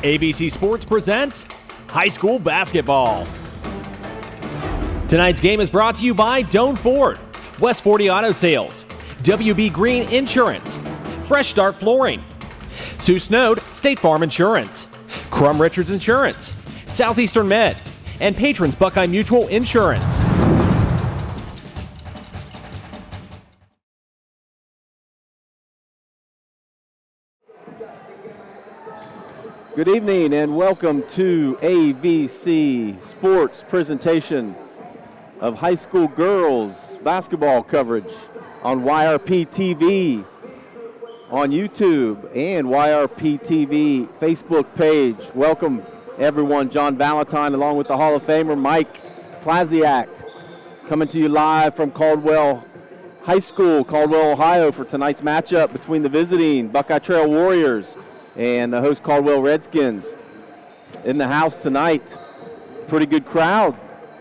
ABC Sports presents high school basketball. Tonight's game is brought to you by Doan Ford, West 40 Auto Sales, WB Green Insurance, Fresh Start Flooring, Sue Snowed State Farm Insurance, Crum Richards Insurance, Southeastern Med, and Patrons Buckeye Mutual Insurance. Good evening and welcome to ABC Sports presentation of high school girls basketball coverage on YRP TV, on YouTube, and YRP TV Facebook page. Welcome everyone. John Valentine along with the Hall of Famer Mike Plaziak coming to you live from Caldwell High School, Caldwell, Ohio, for tonight's matchup between the visiting Buckeye Trail Warriors and the host Caldwell Redskins. In the house tonight, pretty good crowd,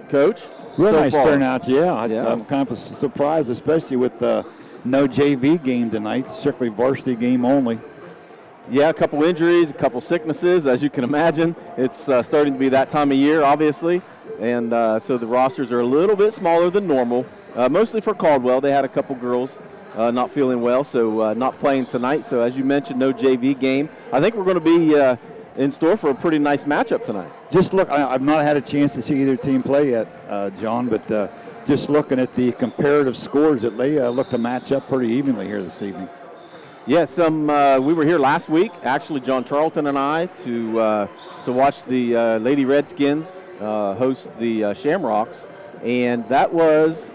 Coach. Real so nice far. turnout, yeah. I'm kind of surprised, especially with no JV game tonight, strictly varsity game only. Yeah, a couple injuries, a couple sicknesses, as you can imagine. It's starting to be that time of year, obviously, and so the rosters are a little bit smaller than normal, mostly for Caldwell. They had a couple girls not feeling well, so not playing tonight. So as you mentioned, no JV game. I think we're going to be in store for a pretty nice matchup tonight. Just look, I've not had a chance to see either team play yet, John, but just looking at the comparative scores, that they look to match up pretty evenly here this evening. Yeah, we were here last week, actually, John Charlton and I, to watch the Lady Redskins host the Shamrocks. And that was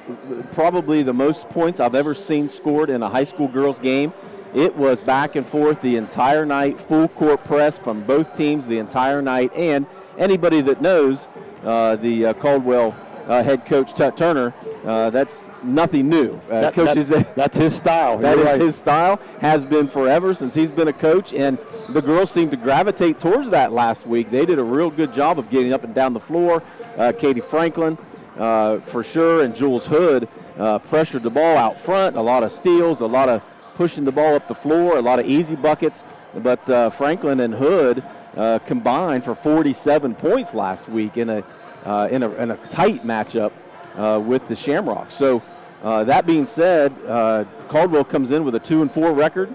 probably the most points I've ever seen scored in a high school girls game. It was back and forth the entire night, full court press from both teams the entire night. And anybody that knows the Caldwell head coach, Tut Turner, that's nothing new. That's his style. That is his style, has been forever since he's been a coach. And the girls seemed to gravitate towards that last week. They did a real good job of getting up and down the floor. Katie Franklin, for sure, and Jules Hood pressured the ball out front. A lot of steals, a lot of pushing the ball up the floor, a lot of easy buckets. But Franklin and Hood combined for 47 points last week in a tight matchup with the Shamrocks. So that being said, Caldwell comes in with a 2-4 record.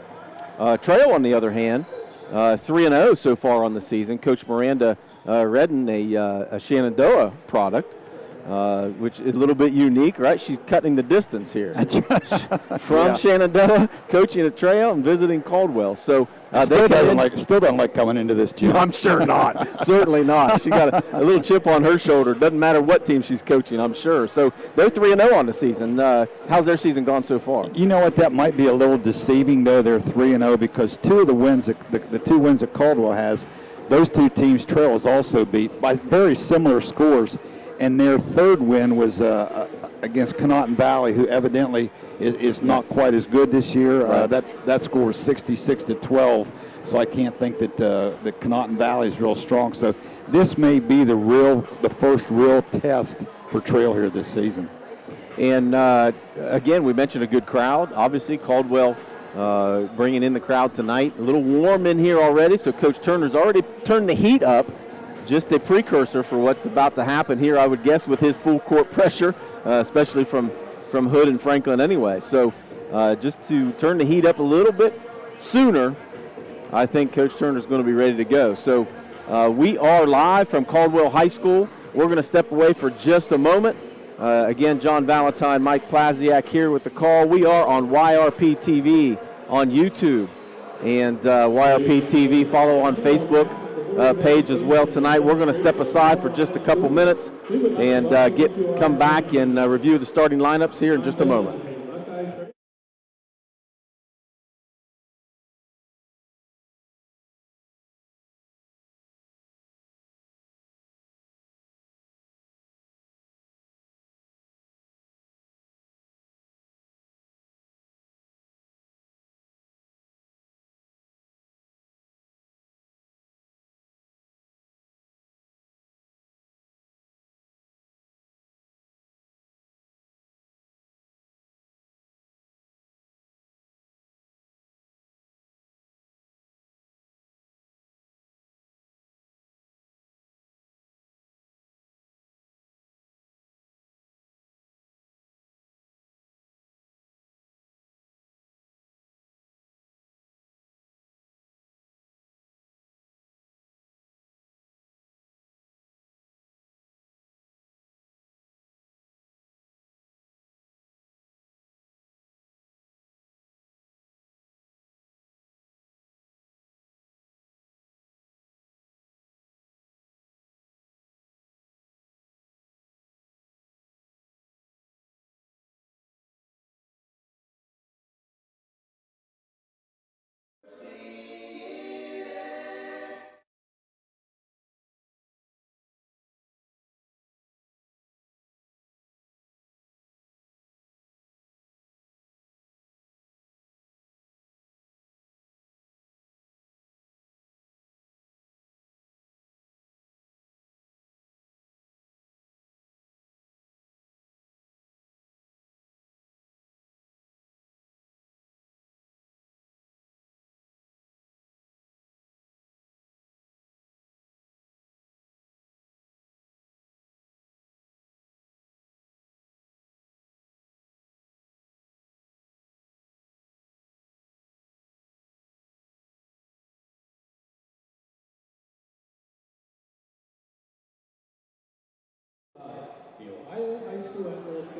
Trail, on the other hand, 3-0 so far on the season. Coach Miranda Redden, a Shenandoah product. Which is a little bit unique, right? She's cutting the distance here. From Shenandoah, coaching at Trail and visiting Caldwell. So still don't like coming into this gym. I'm sure not. Certainly not. She got a little chip on her shoulder. Doesn't matter what team she's coaching, I'm sure. So they're 3-0 on the season. How's their season gone so far? You know what? That might be a little deceiving, though. They're 3-0 because two of the wins, the two wins that Caldwell has, those two teams Trail has also beat by very similar scores. And their third win was against Connaughton Valley, who evidently is not quite as good this year. Right. That score is 66-12, so I can't think that Connaughton Valley is real strong. So this may be the first real test for Trail here this season. And again, we mentioned a good crowd. Obviously, Caldwell bringing in the crowd tonight. A little warm in here already, so Coach Turner's already turned the heat up. Just a precursor for what's about to happen here, I would guess, with his full court pressure, especially from Hood and Franklin anyway. So just to turn the heat up a little bit sooner, I think Coach Turner's going to be ready to go. So we are live from Caldwell High School. We're going to step away for just a moment. Again, John Valentine, Mike Plaziak here with the call. We are on YRP TV on YouTube and YRP TV. Follow on Facebook page as well tonight. We're going to step aside for just a couple minutes and come back and review the starting lineups here in just a moment.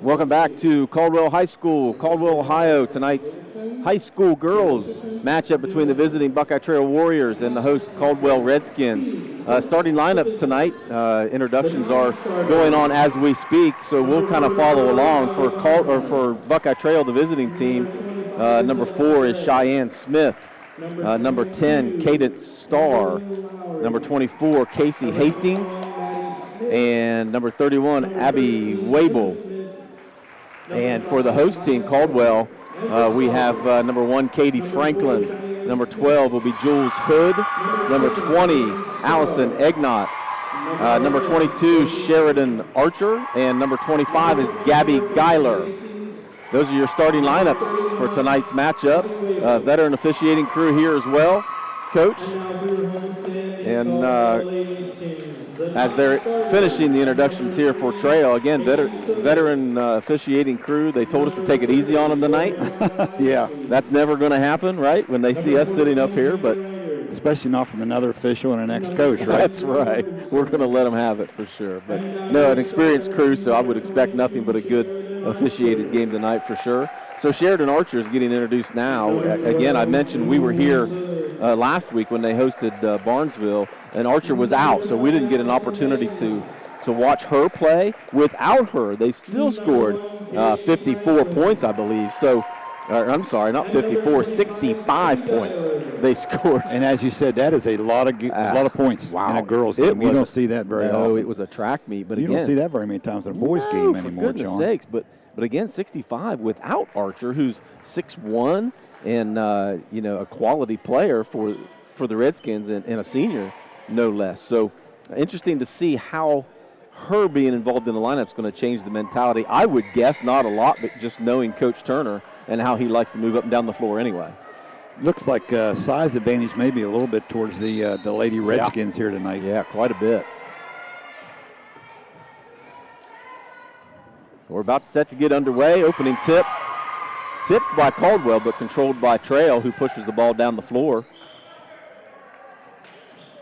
Welcome back to Caldwell High School, Caldwell, Ohio. Tonight's high school girls matchup between the visiting Buckeye Trail Warriors and the host Caldwell Redskins. Starting lineups tonight. Introductions are going on as we speak, so we'll kind of follow along. For Buckeye Trail, the visiting team, number 4 is Cheyenne Smith. Number 10, Cadence Starr. Number 24, Casey Hastings. And number 31, Abby Wabel. And for the host team, Caldwell, we have number 1, Katie Franklin. Number 12 will be Jules Hood. Number 20, Allison Egnott. Number 22, Sheridan Archer. And number 25 is Gabby Geiler. Those are your starting lineups for tonight's matchup. Veteran officiating crew here as well, Coach. And as they're finishing the introductions here for Trail, again, veteran officiating crew, they told us to take it easy on them tonight. Yeah. That's never going to happen, right, when they see us sitting up here, but especially not from another official and an ex-coach, right? That's right. We're going to let them have it for sure. But no, an experienced crew, so I would expect nothing but a good officiated game tonight for sure. So Sheridan Archer is getting introduced now. Again, I mentioned we were here last week when they hosted Barnesville, and Archer was out, so we didn't get an opportunity to watch her play. Without her, they still scored 54 points, I believe. So, I'm sorry, not 54, 65 points they scored. And as you said, that is a lot of points in a girls' game. You don't see that very often. No, it was a track meet, but you don't see that very many times in a boys' game anymore, for goodness sakes. But again, 65 without Archer, who's 6'1", and a quality player for the Redskins and a senior, no less. So interesting to see how her being involved in the lineup is going to change the mentality. I would guess not a lot, but just knowing Coach Turner and how he likes to move up and down the floor anyway. Looks like size advantage maybe a little bit towards the Lady Redskins here tonight. Yeah, quite a bit. We're about set to get underway. Opening tip. Tipped by Caldwell, but controlled by Trail, who pushes the ball down the floor.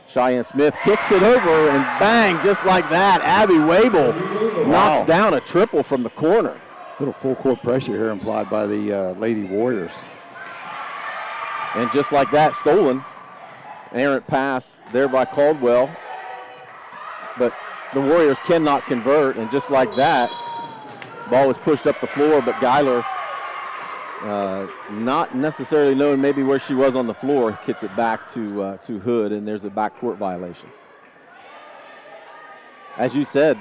Cheyenne Smith kicks it over, and bang, just like that, Abby Wabel knocks down a triple from the corner. Little full court pressure here implied by the Lady Warriors. And just like that, stolen. Errant pass there by Caldwell. But the Warriors cannot convert, and just like that, ball was pushed up the floor, but Geiler, not necessarily knowing maybe where she was on the floor, kicks it back to Hood, and there's a backcourt violation. As you said,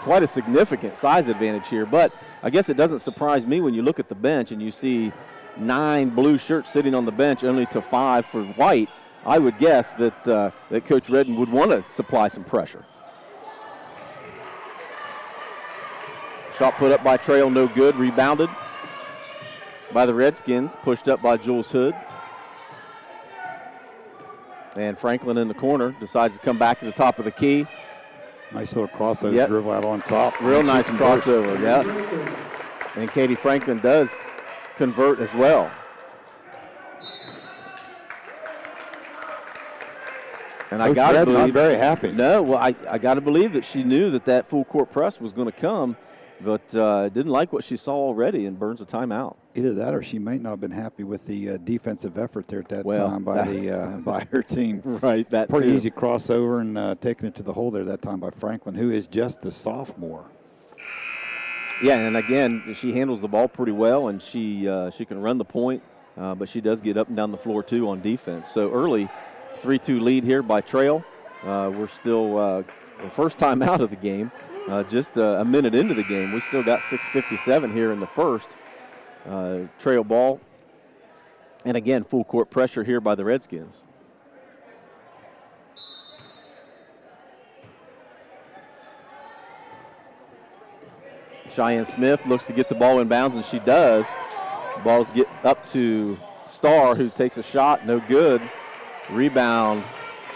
quite a significant size advantage here, but I guess it doesn't surprise me when you look at the bench and you see 9 blue shirts sitting on the bench, only to 5 for white. I would guess that that Coach Redden would want to supply some pressure. Shot put up by Trail, no good. Rebounded by the Redskins, pushed up by Jules Hood. And Franklin in the corner decides to come back to the top of the key. Nice little crossover dribble out on top. Real nice crossover, yes. And Katie Franklin does convert as well. And I got to believe, I'm very happy. No, well, I got to believe that she knew that full court press was going to come, but didn't like what she saw already and burns a timeout. Either that, or she might not have been happy with the defensive effort there at that time by her team. Right, that pretty too. Easy crossover and taking it to the hole there that time by Franklin, who is just a sophomore. Yeah, and again, she handles the ball pretty well, and she can run the point, but she does get up and down the floor too on defense. So early 3-2 lead here by Trail. We're still the first time out of the game, just a minute into the game. We still got 6:57 here in the first. Trail ball, and again, full court pressure here by the Redskins. Cheyenne Smith looks to get the ball in bounds, and she does. Balls get up to Starr, who takes a shot, no good. Rebound,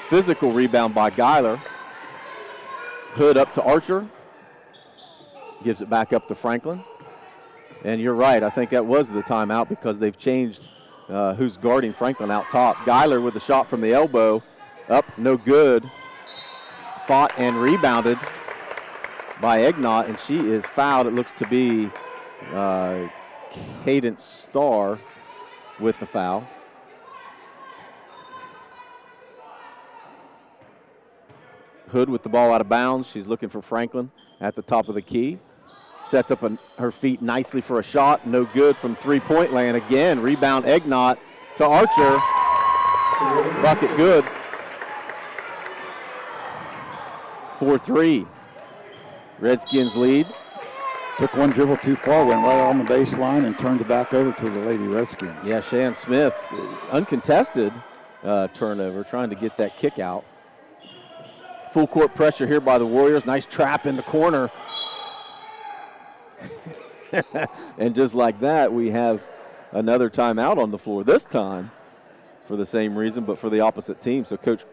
physical rebound by Geiler. Hood up to Archer. Gives it back up to Franklin. And you're right, I think that was the timeout because they've changed who's guarding Franklin out top. Geiler with a shot from the elbow. Up, no good. Fought and rebounded by Egnott, and she is fouled. It looks to be Cadence Starr with the foul. Hood with the ball out of bounds. She's looking for Franklin at the top of the key. Sets up her feet nicely for a shot. No good from three-point land. Again, rebound Egnott to Archer. Bucket good. 4-3. Redskins lead. Took one dribble too far, went right on the baseline, and turned it back over to the Lady Redskins. Yeah, Shan Smith, uncontested turnover, trying to get that kick out. Full court pressure here by the Warriors. Nice trap in the corner. And just like that, we have another timeout on the floor, this time for the same reason, but for the opposite team. So Coach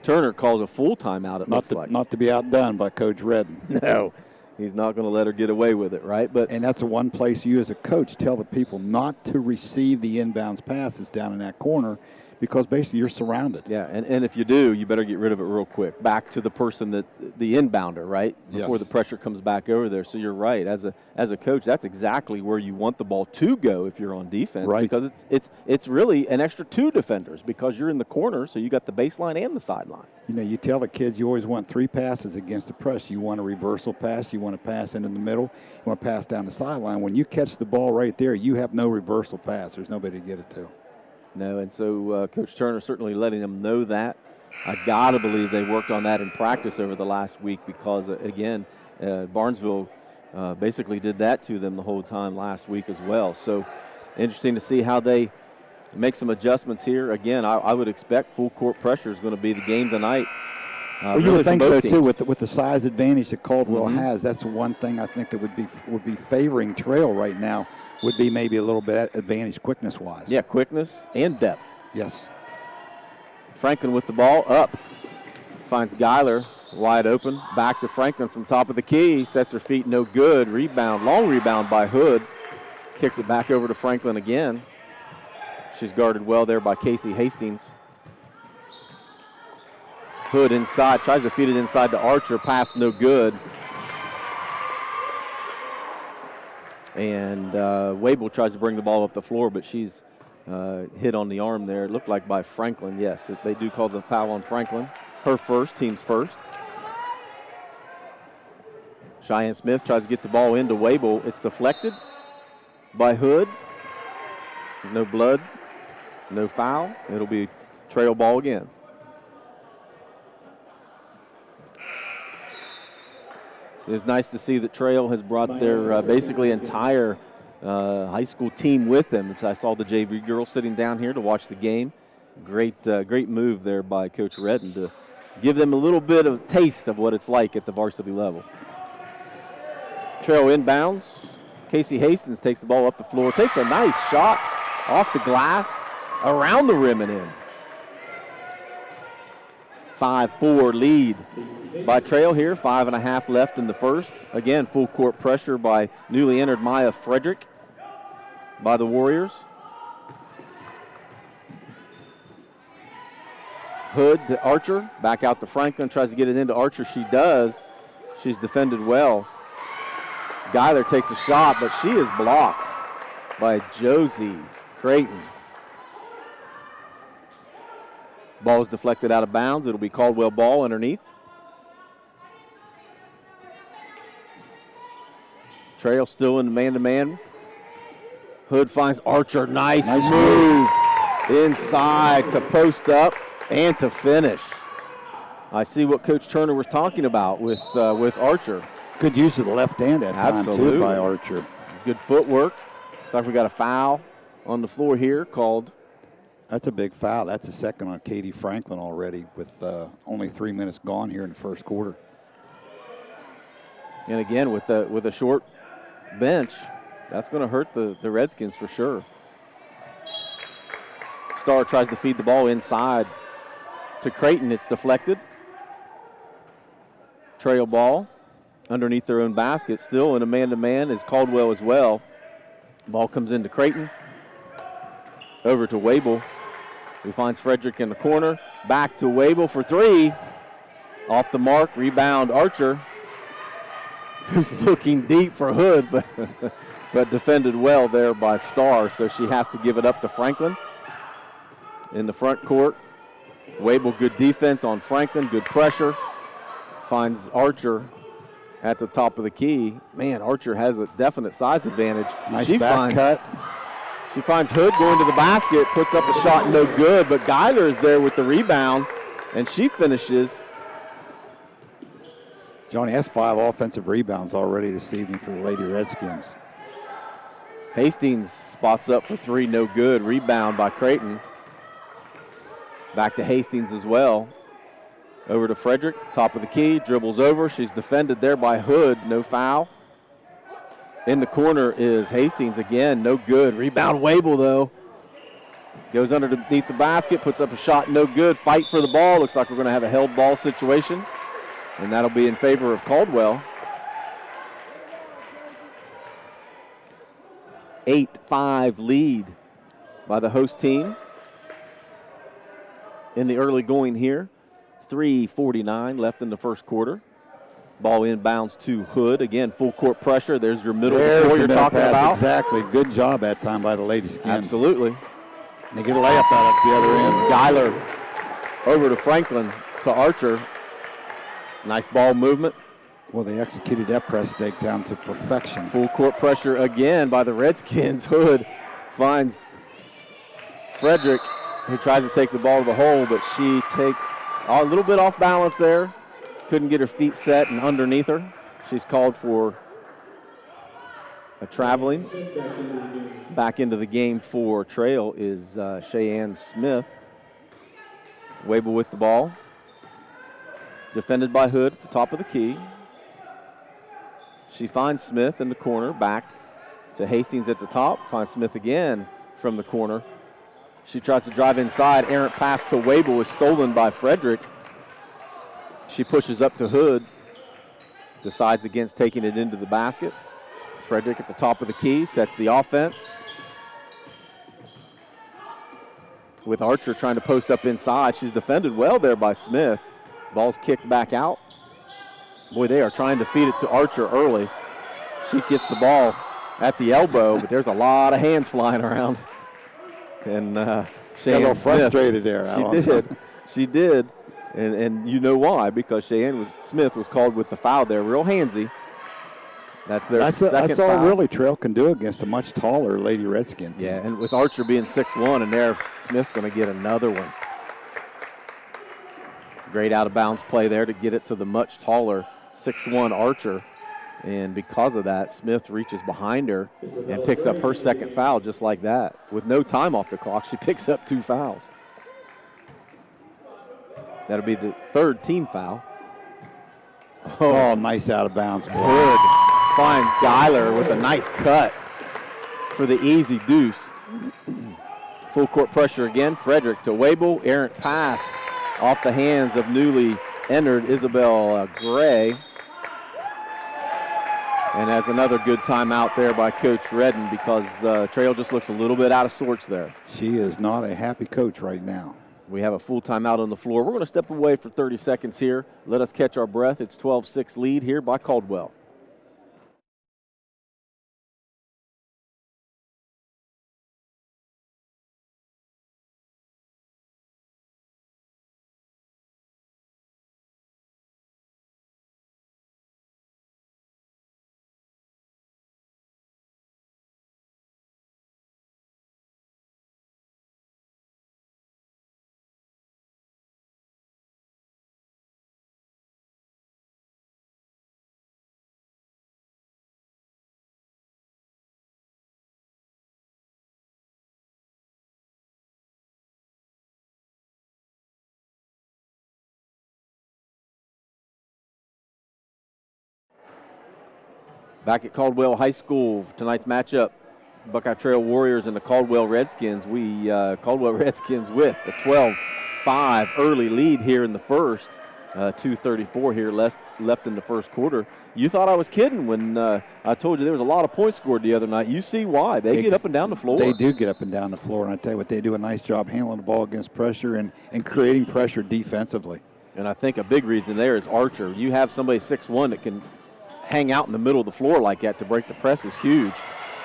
Turner calls a full timeout, it looks like. Not to be outdone by Coach Redden. No, he's not going to let her get away with it, right? And that's the one place you as a coach tell the people not to receive the inbounds passes down in that corner, because basically you're surrounded. Yeah, and if you do, you better get rid of it real quick. Back to the person the inbounder, right? Before the pressure comes back over there. So you're right. As a coach, that's exactly where you want the ball to go if you're on defense. Right. Because it's really an extra two defenders, because you're in the corner, so you got the baseline and the sideline. You know, you tell the kids you always want three passes against the press. You want a reversal pass, you want to pass into the middle, you want to pass down the sideline. When you catch the ball right there, you have no reversal pass. There's nobody to get it to. No, and so Coach Turner certainly letting them know that. I got to believe they worked on that in practice over the last week, because, again, Barnesville basically did that to them the whole time last week as well. So interesting to see how they make some adjustments here. Again, I would expect full court pressure is going to be the game tonight. Well, you would think so, too, with the size advantage that Caldwell has. That's the one thing I think that would be favoring Trail right now, would be maybe a little bit advantage quickness-wise. Yeah, quickness and depth. Yes. Franklin with the ball up. Finds Geiler wide open. Back to Franklin from top of the key. Sets her feet, no good. Rebound, long rebound by Hood. Kicks it back over to Franklin again. She's guarded well there by Casey Hastings. Hood inside, tries to feed it inside to Archer. Pass no good. And Wable tries to bring the ball up the floor, but she's hit on the arm there. It looked like by Franklin. Yes, they do call the foul on Franklin. Her first, team's first. Cheyenne Smith tries to get the ball into Wable. It's deflected by Hood. No blood, no foul. It'll be trail ball again. It's nice to see that Trail has brought their basically entire high school team with them. I saw the JV girls sitting down here to watch the game. Great move there by Coach Redden to give them a little bit of taste of what it's like at the varsity level. Trail inbounds. Casey Hastings takes the ball up the floor, takes a nice shot off the glass, around the rim and in. 5-4 lead by Trail here. 5.5 left in the first. Again, full court pressure by newly entered Maya Frederick by the Warriors. Hood to Archer. Back out to Franklin. Tries to get it into Archer. She does. She's defended well. Geiler takes a shot, but she is blocked by Josie Creighton. Ball is deflected out of bounds. It'll be Caldwell ball underneath. Trail still in man-to-man. Hood finds Archer. Nice move. Inside to post up and to finish. I see what Coach Turner was talking about with Archer. Good use of the left hand that time, too, by Archer. Good footwork. Looks like we got a foul on the floor here called. That's a big foul. That's a second on Katie Franklin already with only 3 minutes gone here in the first quarter. And again, with a short bench, that's going to hurt the Redskins for sure. Starr tries to feed the ball inside to Creighton. It's deflected. Trail ball underneath their own basket. Still in a man-to-man is Caldwell as well. Ball comes into Creighton. Over to Wable. He finds Frederick in the corner. Back to Wable for three. Off the mark. Rebound Archer. who's looking deep for Hood, but defended well there by Starr, so she has to give it up to Franklin. In the front court, Wable, good defense on Franklin, good pressure. Finds Archer at the top of the key. Man, Archer has a definite size advantage. Nice back cut. She finds Hood going to the basket, puts up the shot, no good, but Geiler is there with the rebound, and she finishes. Johnny has 5 offensive rebounds already this evening for the Lady Redskins. Hastings spots up for 3, no good. Rebound by Creighton. Back to Hastings as well. Over to Frederick, top of the key, dribbles over. She's defended there by Hood, no foul. In the corner is Hastings again, no good. Rebound Wable though. Goes underneath the basket, puts up a shot, no good. Fight for the ball. Looks like we're going to have a held ball situation, and that'll be in favor of Caldwell. 8-5 lead by the host team in the early going here. 3:49 left in the first quarter. Ball inbounds to Hood. Again, full court pressure. There's your middle of the court you're talking about. Exactly. Good job that time by the Lady Skins. Absolutely. And they get a layup out at the other end. Geiler over to Franklin to Archer. Nice ball movement. Well, they executed that press takedown to perfection. Full court pressure again by the Redskins. Hood finds Frederick, who tries to take the ball to the hole, but she takes a little bit off balance there. Couldn't get her feet set and underneath her. She's called for a traveling. Back into the game for Trail is Cheyenne Smith. Wable with the ball. Defended by Hood at the top of the key. She finds Smith in the corner, back to Hastings at the top. Finds Smith again from the corner. She tries to drive inside. Errant pass to Wable is stolen by Frederick. She pushes up to Hood. Decides against taking it into the basket. Frederick at the top of the key, sets the offense. With Archer trying to post up inside. She's defended well there by Smith. Ball's kicked back out. Boy, they are trying to feed it to Archer early. She gets the ball at the elbow, but there's a lot of hands flying around. And Cheyenne a little Smith, frustrated there. She did. And you know why, because Cheyenne Smith was called with the foul there, real handsy. That's their second That's all foul. really Trail can do against a much taller Lady Redskin team. Yeah, and with Archer being 6'1", and there, Smith's going to get another one. Great out-of-bounds play there to get it to the much taller 6'1" Archer. And because of that, Smith reaches behind her and picks up her second foul just like that. With no time off the clock, she picks up 2 fouls. That'll be the third team foul. Oh, nice out-of-bounds. Hood finds Geiler with a nice cut for the easy deuce. Full court pressure again. Frederick to Wable. Errant pass off the hands of newly entered Isabel Gray. And has another good timeout there by Coach Redden because Trail just looks a little bit out of sorts there. She is not a happy coach right now. We have a full timeout on the floor. We're going to step away for 30 seconds here. Let us catch our breath. It's 12-6 lead here by Caldwell. Back at Caldwell High School, tonight's matchup, Buckeye Trail Warriors and the Caldwell Redskins. Caldwell Redskins with a 12-5 early lead here in the first. 2:34 here left in the first quarter. You thought I was kidding when I told you there was a lot of points scored the other night. You see why. They get up and down the floor. They do get up and down the floor, and I tell you what, they do a nice job handling the ball against pressure and creating pressure defensively. And I think a big reason there is Archer. You have somebody 6'1" that can hang out in the middle of the floor like that to break the press is huge.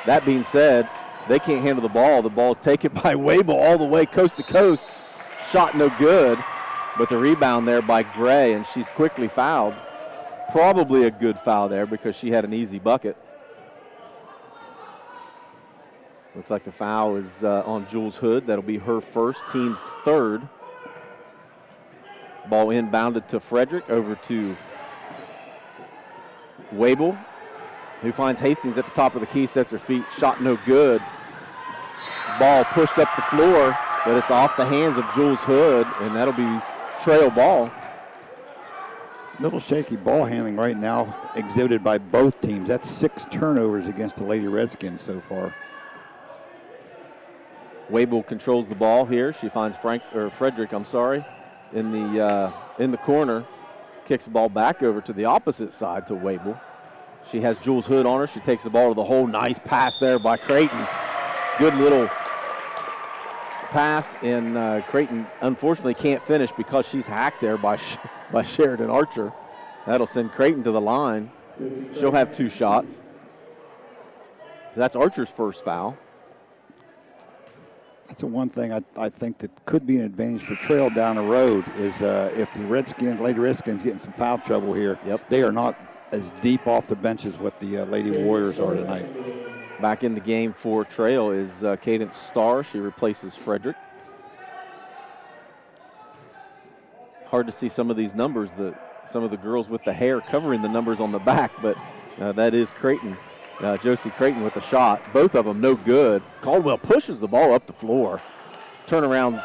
That being said, they can't handle the ball. The ball is taken by Wable all the way coast to coast. Shot no good, but the rebound there by Gray, and she's quickly fouled. Probably a good foul there because she had an easy bucket. Looks like the foul is on Jules Hood. That'll be her first, team's third. Ball inbounded to Frederick, over to Wable, who finds Hastings at the top of the key, sets her feet, shot no good. Ball pushed up the floor, but it's off the hands of Jules Hood, and that'll be trail ball. Little shaky ball handling right now exhibited by both teams. That's 6 turnovers against the Lady Redskins so far. Wable controls the ball here. She finds Frederick, in the corner. Kicks the ball back over to the opposite side to Wable. She has Jules Hood on her. She takes the ball to the hole. Nice pass there by Creighton. Good little pass, and Creighton unfortunately can't finish because she's hacked there by Sheridan Archer. That'll send Creighton to the line. She'll have 2 shots. So that's Archer's first foul. That's the one thing I think that could be an advantage for Trail down the road is if the Lady Redskins get in some foul trouble here, they are not as deep off the bench as what the Lady Warriors are tonight. Back in the game for Trail is Cadence Starr. She replaces Frederick. Hard to see some of these numbers, some of the girls with the hair covering the numbers on the back, but that is Creighton. Josie Creighton with the shot. Both of them no good. Caldwell pushes the ball up the floor. Turnaround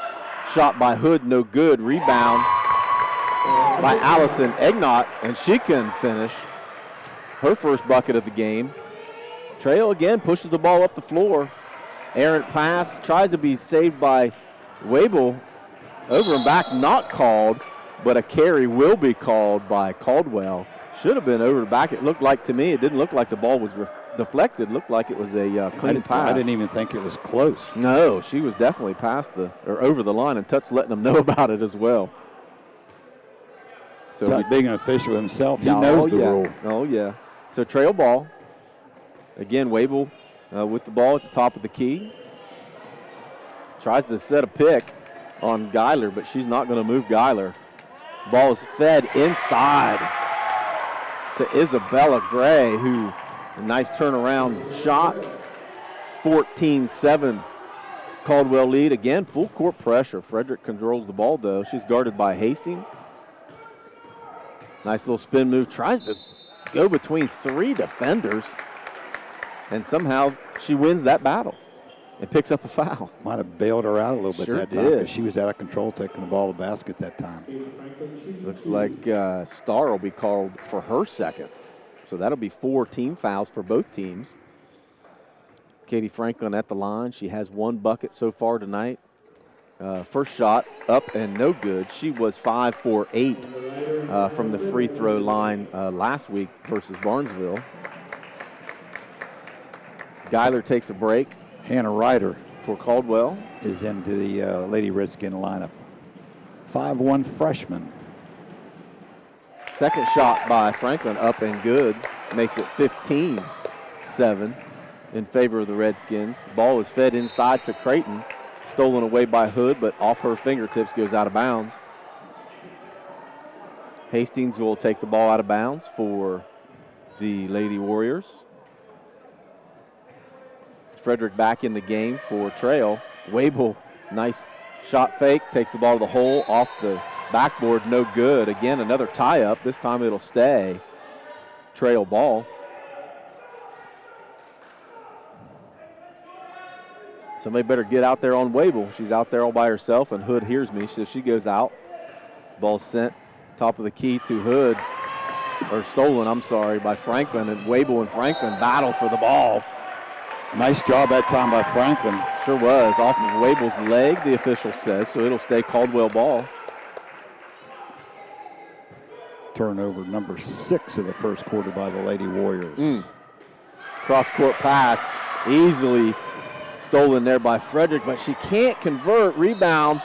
shot by Hood, no good. Rebound by Allison Egnott, and she can finish her first bucket of the game. Trail again pushes the ball up the floor. Errant pass, tries to be saved by Wable. Over and back, not called, but a carry will be called by Caldwell. Should have been over the back. It looked like, to me, it didn't look like the ball was deflected. Looked like it was a clean pass. I didn't even think it was close. No, she was definitely over the line, and Tut's letting them know about it as well. So Tut being an official himself, he knows the rule. Oh, yeah. So trail ball. Again, Wable with the ball at the top of the key. Tries to set a pick on Geiler, but she's not going to move Geiler. Ball is fed inside to Isabella Gray, who a nice turnaround shot. 14-7 Caldwell lead. Again, full court pressure. Frederick controls the ball, though. She's guarded by Hastings. Nice little spin move. Tries to go between 3 defenders, and somehow she wins that battle and picks up a foul. Might have bailed her out a little bit Sure that did. time. She was out of control taking the ball to the basket that time. Looks like Starr will be called for her second. So that'll be 4 team fouls for both teams. Katie Franklin at the line. She has 1 bucket so far tonight. First shot up and no good. She was 5 for 8 from the free throw line last week versus Barnesville. Geiler takes a break. Hannah Ryder for Caldwell is into the Lady Redskin lineup. 5'1" freshman. Second shot by Franklin up and good. Makes it 15-7 in favor of the Redskins. Ball is fed inside to Creighton. Stolen away by Hood, but off her fingertips goes out of bounds. Hastings will take the ball out of bounds for the Lady Warriors. Frederick back in the game for Trail. Wable, nice shot fake, takes the ball to the hole, off the backboard, no good. Again, another tie-up. This time it'll stay. Trail ball. Somebody better get out there on Wable. She's out there all by herself, and Hood hears me, so she goes out. Ball sent top of the key to Hood, or stolen, I'm sorry, by Franklin, and Wable and Franklin battle for the ball. Nice job that time by Franklin. Sure was. Off of Wable's leg, the official says, so it'll stay Caldwell ball. Turnover number 6 of the first quarter by the Lady Warriors. Cross-court pass, easily stolen there by Frederick, but she can't convert. Rebound,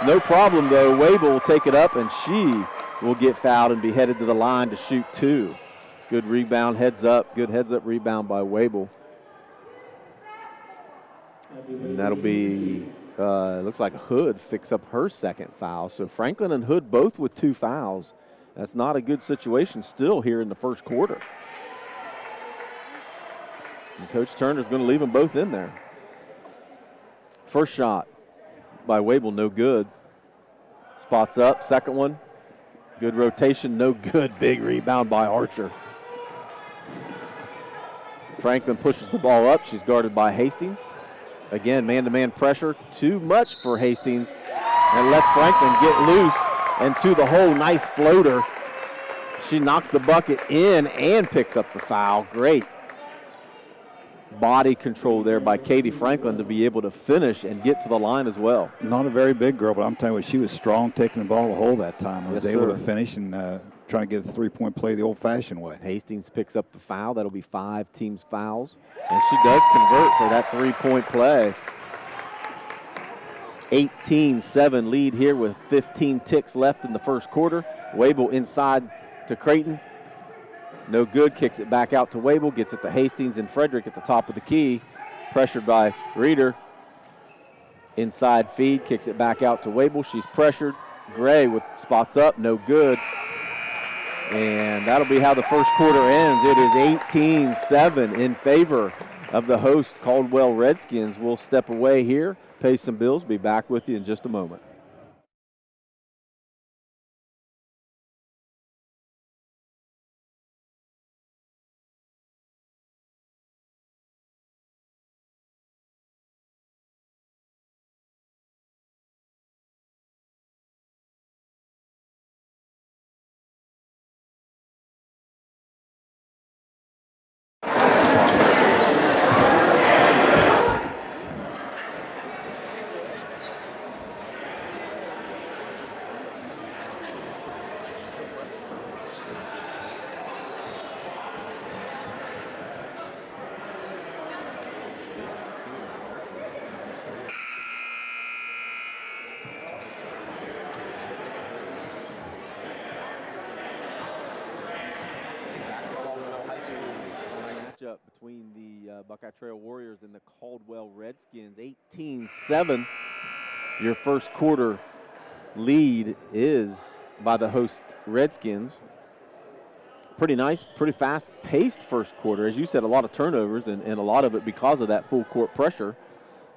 no problem though. Wable will take it up, and she will get fouled and be headed to the line to shoot 2. Good rebound, heads up. Good heads up rebound by Wable. And that'll be, looks like Hood picks up her second foul. So Franklin and Hood both with 2 fouls. That's not a good situation still here in the first quarter. And Coach Turner's going to leave them both in there. First shot by Wable, no good. Spots up, second one. Good rotation, no good. Big rebound by Archer. Franklin pushes the ball up. She's guarded by Hastings. Again, man-to-man pressure. Too much for Hastings. And lets Franklin get loose and to the hole. Nice floater. She knocks the bucket in and picks up the foul. Great body control there by Katie Franklin to be able to finish and get to the line as well. Not a very big girl, but I'm telling you what, she was strong taking the ball to hole that time. Was able to finish and trying to get a three-point play the old-fashioned way. Hastings picks up the foul. That'll be 5 teams fouls. And she does convert for that three-point play. 18-7 lead here with 15 ticks left in the first quarter. Wable inside to Creighton. No good, kicks it back out to Wable, gets it to Hastings and Frederick at the top of the key. Pressured by Reeder. Inside feed, kicks it back out to Wable. She's pressured. Gray with spots up, no good. And that'll be how the first quarter ends. It is 18-7 in favor of the host Caldwell Redskins. We'll step away here, pay some bills, be back with you in just a moment. Between the Buckeye Trail Warriors and the Caldwell Redskins. 18-7. Your first quarter lead is by the host Redskins. Pretty nice, pretty fast-paced first quarter. As you said, a lot of turnovers, and a lot of it because of that full court pressure,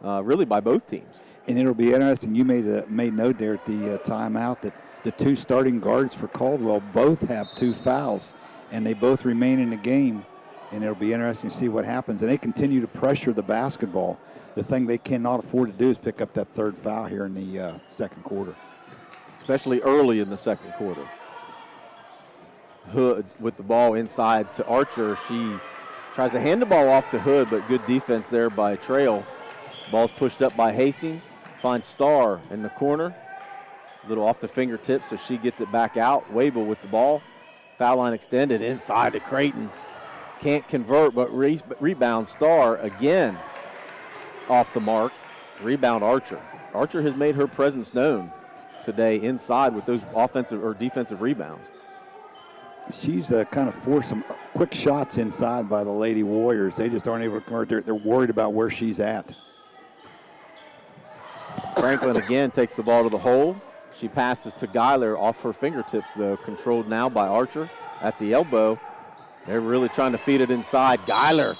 really by both teams. And it'll be interesting. You made note there at the timeout that the 2 starting guards for Caldwell both have 2 fouls, and they both remain in the game. And it'll be interesting to see what happens. And they continue to pressure the basketball. The thing they cannot afford to do is pick up that 3rd foul here in the second quarter. Especially early in the second quarter. Hood with the ball inside to Archer. She tries to hand the ball off to Hood, but good defense there by Trail. Ball's pushed up by Hastings. Finds Starr in the corner. A little off the fingertips, so she gets it back out. Wable with the ball. Foul line extended inside to Creighton. Can't convert, but rebound Starr again off the mark. Rebound Archer. Archer has made her presence known today inside with those offensive or defensive rebounds. She's kind of forced some quick shots inside by the Lady Warriors. They just aren't able to convert. They're worried about where she's at. Franklin again takes the ball to the hole. She passes to Geiler off her fingertips, though. Controlled now by Archer at the elbow. They're really trying to feed it inside. Geiler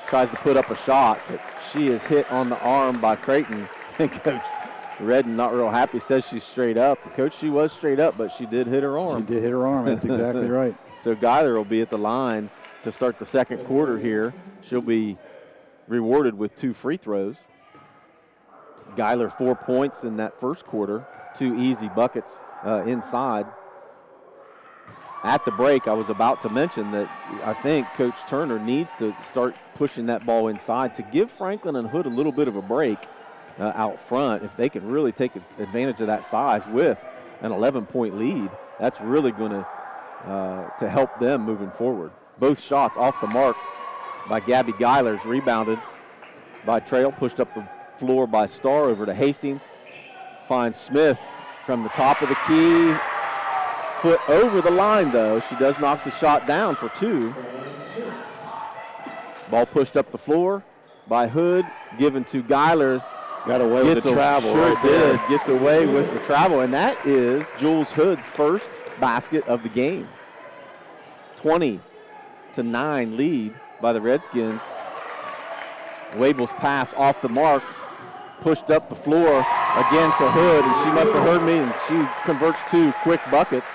tries to put up a shot, but she is hit on the arm by Creighton. And Coach Redden, not real happy, says she's straight up. Coach, she was straight up, but she did hit her arm. She did hit her arm. That's exactly right. So Geiler will be at the line to start the second quarter here. She'll be rewarded with 2 free throws. Geiler 4 points in that first quarter, 2 easy buckets inside. At the break, I was about to mention that I think Coach Turner needs to start pushing that ball inside to give Franklin and Hood a little bit of a break out front. If they can really take advantage of that size with an 11-point lead, that's really going to help them moving forward. Both shots off the mark by Gabby Geilers, rebounded by Trail, pushed up the floor by Starr over to Hastings. Finds Smith from the top of the key. foot over the line, though. She does knock the shot down for 2. Ball pushed up the floor by Hood, given to Geiler. Got away with the travel. Sure right there. did. Gets away with the travel, and that is Jules Hood's first basket of the game. 20-9 lead by the Redskins. Wabel's pass off the mark, pushed up the floor again to Hood, and she must have heard me, and she converts 2 quick buckets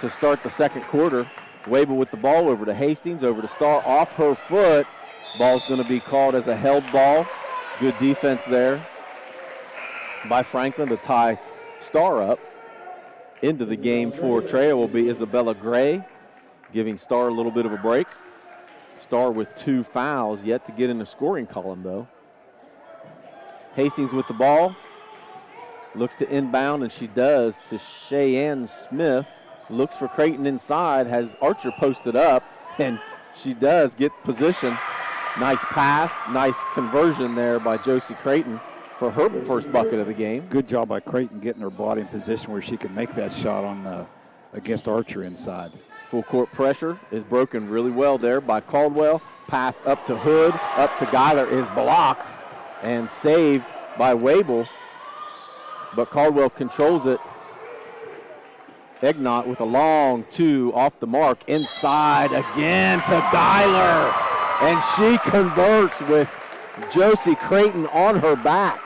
to start the second quarter. Wabel with the ball over to Hastings, over to Starr, off her foot. Ball's going to be called as a held ball. Good defense there by Franklin to tie Starr up. Into the game for Trail will be Isabella Gray, giving Starr a little bit of a break. Starr with 2 fouls, yet to get in the scoring column, though. Hastings with the ball. Looks to inbound, and she does to Cheyenne Smith. Looks for Creighton inside, has Archer posted up, and she does get position. Nice pass, nice conversion there by Josie Creighton for her first bucket of the game. Good job by Creighton getting her body in position where she can make that shot on against Archer inside. Full court pressure is broken really well there by Caldwell. Pass up to Hood, up to Geiler is blocked and saved by Wabel. But Caldwell controls it. Egnott with a long 2 off the mark. Inside again to Geiler. And she converts with Josie Creighton on her back.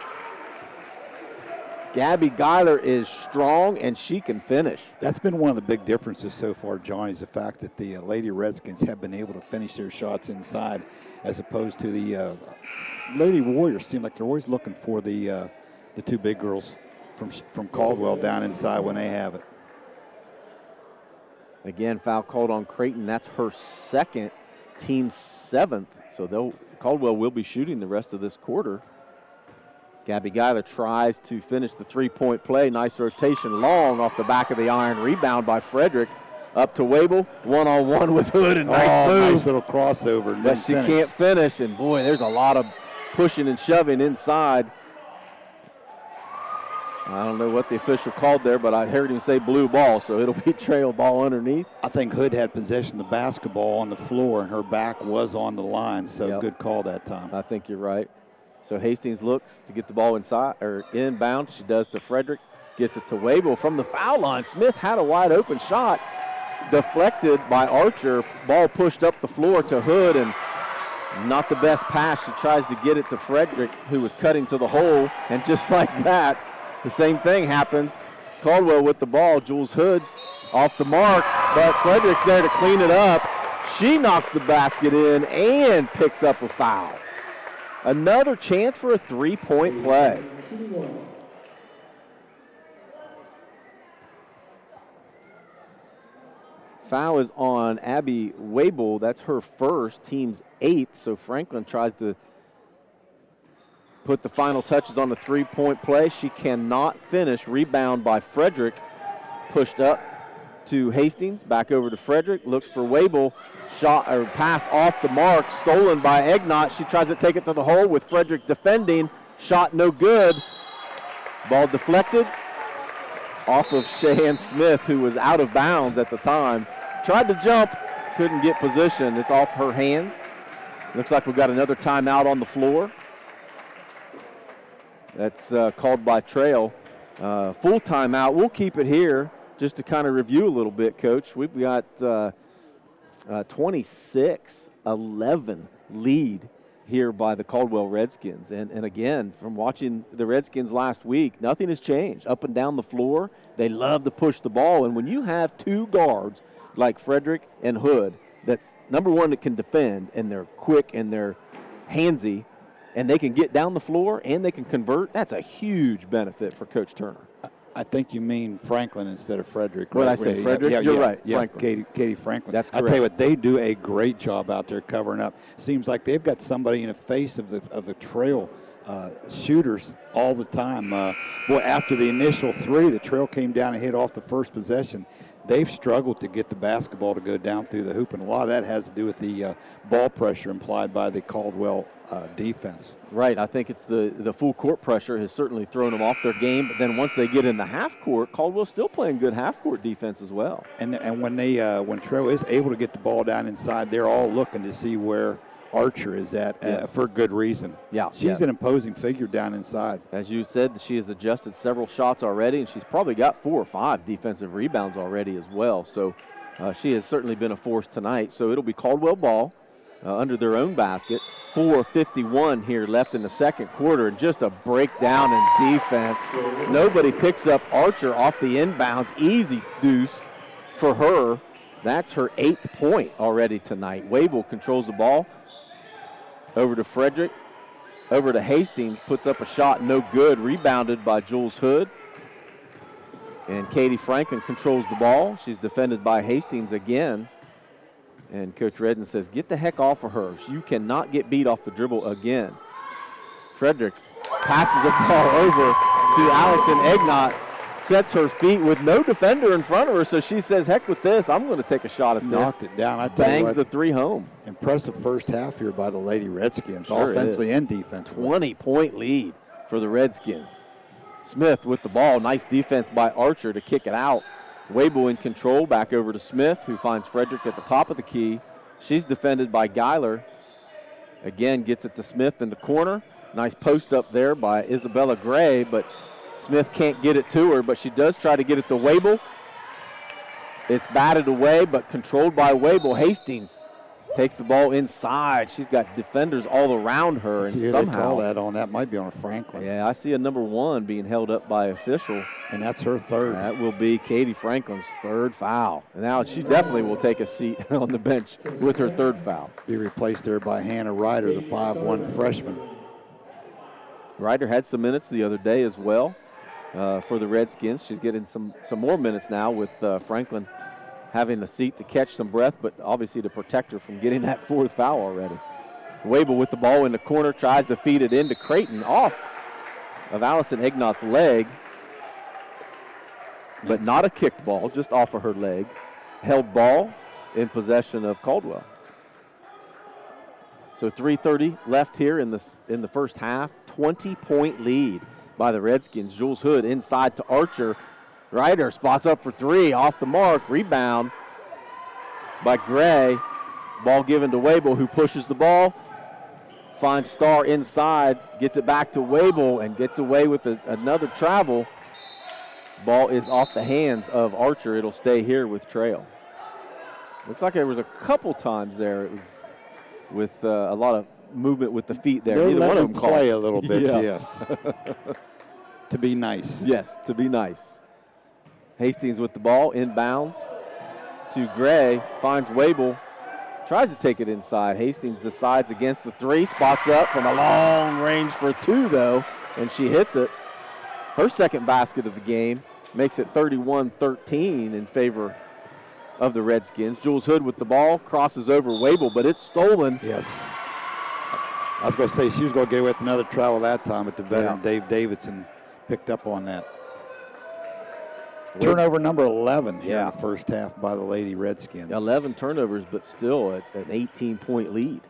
Gabby Geiler is strong, and she can finish. That's been one of the big differences so far, Johnny, is the fact that the Lady Redskins have been able to finish their shots inside as opposed to the Lady Warriors. Seem like they're always looking for the 2 big girls from Caldwell down inside when they have it. Again, foul called on Creighton. That's her second, team 7th. So Caldwell will be shooting the rest of this quarter. Gabby Geiler tries to finish the 3-point play. Nice rotation, long off the back of the iron. Rebound by Frederick. Up to Wabel, one-on-one with Hood, and nice move. Nice little crossover. But she can't finish, and boy, there's a lot of pushing and shoving inside. I don't know what the official called there, but I heard him say blue ball, so it'll be trail ball underneath. I think Hood had possession of the basketball on the floor, and her back was on the line, so Good call that time. I think you're right. So Hastings looks to get the ball inside or inbound. She does to Frederick, gets it to Wabel from the foul line. Smith had a wide open shot, deflected by Archer. Ball pushed up the floor to Hood, and not the best pass. She tries to get it to Frederick, who was cutting to the hole, and just like that, the same thing happens. Caldwell with the ball. Jules Hood off the mark, but Frederick's there to clean it up. She knocks the basket in and picks up a foul. Another chance for a 3-point play. Foul is on Abby Wabel. That's her first, team's 8th. So Franklin tries to put the final touches on the 3-point play. She cannot finish. Rebound by Frederick. Pushed up to Hastings. Back over to Frederick. Looks for Wabel. Shot or pass off the mark. Stolen by Egnott. She tries to take it to the hole with Frederick defending. Shot no good. Ball deflected off of Cheyenne Smith, who was out of bounds at the time. Tried to jump. Couldn't get position. It's off her hands. Looks like we've got another timeout on the floor. That's called by Trail. Full timeout. We'll keep it here just to kind of review a little bit, Coach. We've got 26-11 lead here by the Caldwell Redskins. And again, from watching the Redskins last week, nothing has changed. Up and down the floor, they love to push the ball. And when you have 2 guards like Frederick and Hood, that's number one that can defend, and they're quick and they're handsy, and they can get down the floor and they can convert, that's a huge benefit for Coach Turner. I think you mean Franklin instead of Frederick. What did I say, Frederick? Yeah, You're right, yeah, Franklin. Katie Franklin. That's correct. I tell you what, they do a great job out there covering up. Seems like they've got somebody in the face of the Trail shooters all the time. Boy, after the initial 3, the Trail came down and hit off the first possession. they've struggled to get the basketball to go down through the hoop, and a lot of that has to do with the ball pressure implied by the Caldwell defense. Right. I think it's the full court pressure has certainly thrown them off their game. But then once they get in the half court, Caldwell's still playing good half court defense as well. And when when Trail is able to get the ball down inside, they're all looking to see where Archer is at for good reason. Yeah, she's an imposing figure down inside. As you said, she has adjusted several shots already, and she's probably got 4 or 5 defensive rebounds already as well. So she has certainly been a force tonight. So it'll be Caldwell ball under their own basket. 4:51 here left in the second quarter, and just a breakdown in defense. Nobody picks up Archer off the inbounds. Easy deuce for her. That's her 8th point already tonight. Wable controls the ball. Over to Frederick, over to Hastings, puts up a shot, no good, rebounded by Jules Hood. And Katie Franklin controls the ball. She's defended by Hastings again. And Coach Redden says, get the heck off of her. You cannot get beat off the dribble again. Frederick passes the ball over to Allison Egnott, sets her feet with no defender in front of her, so she says, heck with this, I'm going to take a shot at this. Knocked it down. I tell you Bangs what, the 3 home. Impressive first half here by the Lady Redskins, Sure offensively and defensively. 20-point lead for the Redskins. Smith with the ball. Nice defense by Archer to kick it out. Wable in control. Back over to Smith, who finds Frederick at the top of the key. She's defended by Geiler. Again, gets it to Smith in the corner. Nice post up there by Isabella Gray, but Smith can't get it to her, but she does try to get it to Wable. It's batted away, but controlled by Wable. Hastings takes the ball inside. She's got defenders all around her, and somehow they call that on. That might be on Franklin. Yeah, I see a number 1 being held up by official. And that's her 3rd. That will be Katie Franklin's 3rd foul. And now she definitely will take a seat on the bench with her 3rd foul. Be replaced there by Hannah Ryder, the 5'1" freshman. Ryder had some minutes the other day as well for the Redskins. She's getting some more minutes now with Franklin having a seat to catch some breath, but obviously to protect her from getting that 4th foul already. Wable with the ball in the corner, tries to feed it into Creighton, off of Allison Egnott's leg, but not a kicked ball, just off of her leg. Held ball in possession of Caldwell. So 3:30 left here in the first half. 20-point lead by the Redskins. Jules Hood inside to Archer. Ryder spots up for 3, off the mark. Rebound by Gray. Ball given to Wable, who pushes the ball. Finds Starr inside, gets it back to Wable, and gets away with another travel. Ball is off the hands of Archer. It'll stay here with Trail. Looks like there was a couple times there. It was with a lot of movement with the feet there. They Neither let one of them them play called. a little bit, Yeah. yes. To be nice. Yes, to be nice. Hastings with the ball, inbounds to Gray, finds Wable, tries to take it inside. Hastings decides against the 3, spots up from a long range for 2, though, and she hits it. Her 2nd basket of the game makes it 31-13 in favor of the Redskins. Jules Hood with the ball, crosses over Wable, but it's stolen. Yes. I was going to say she was going to get away with another travel that time, but the veteran Dave Davidson picked up on that. Turnover number 11 here in the first half by the Lady Redskins. 11 turnovers, but still an 18-point lead.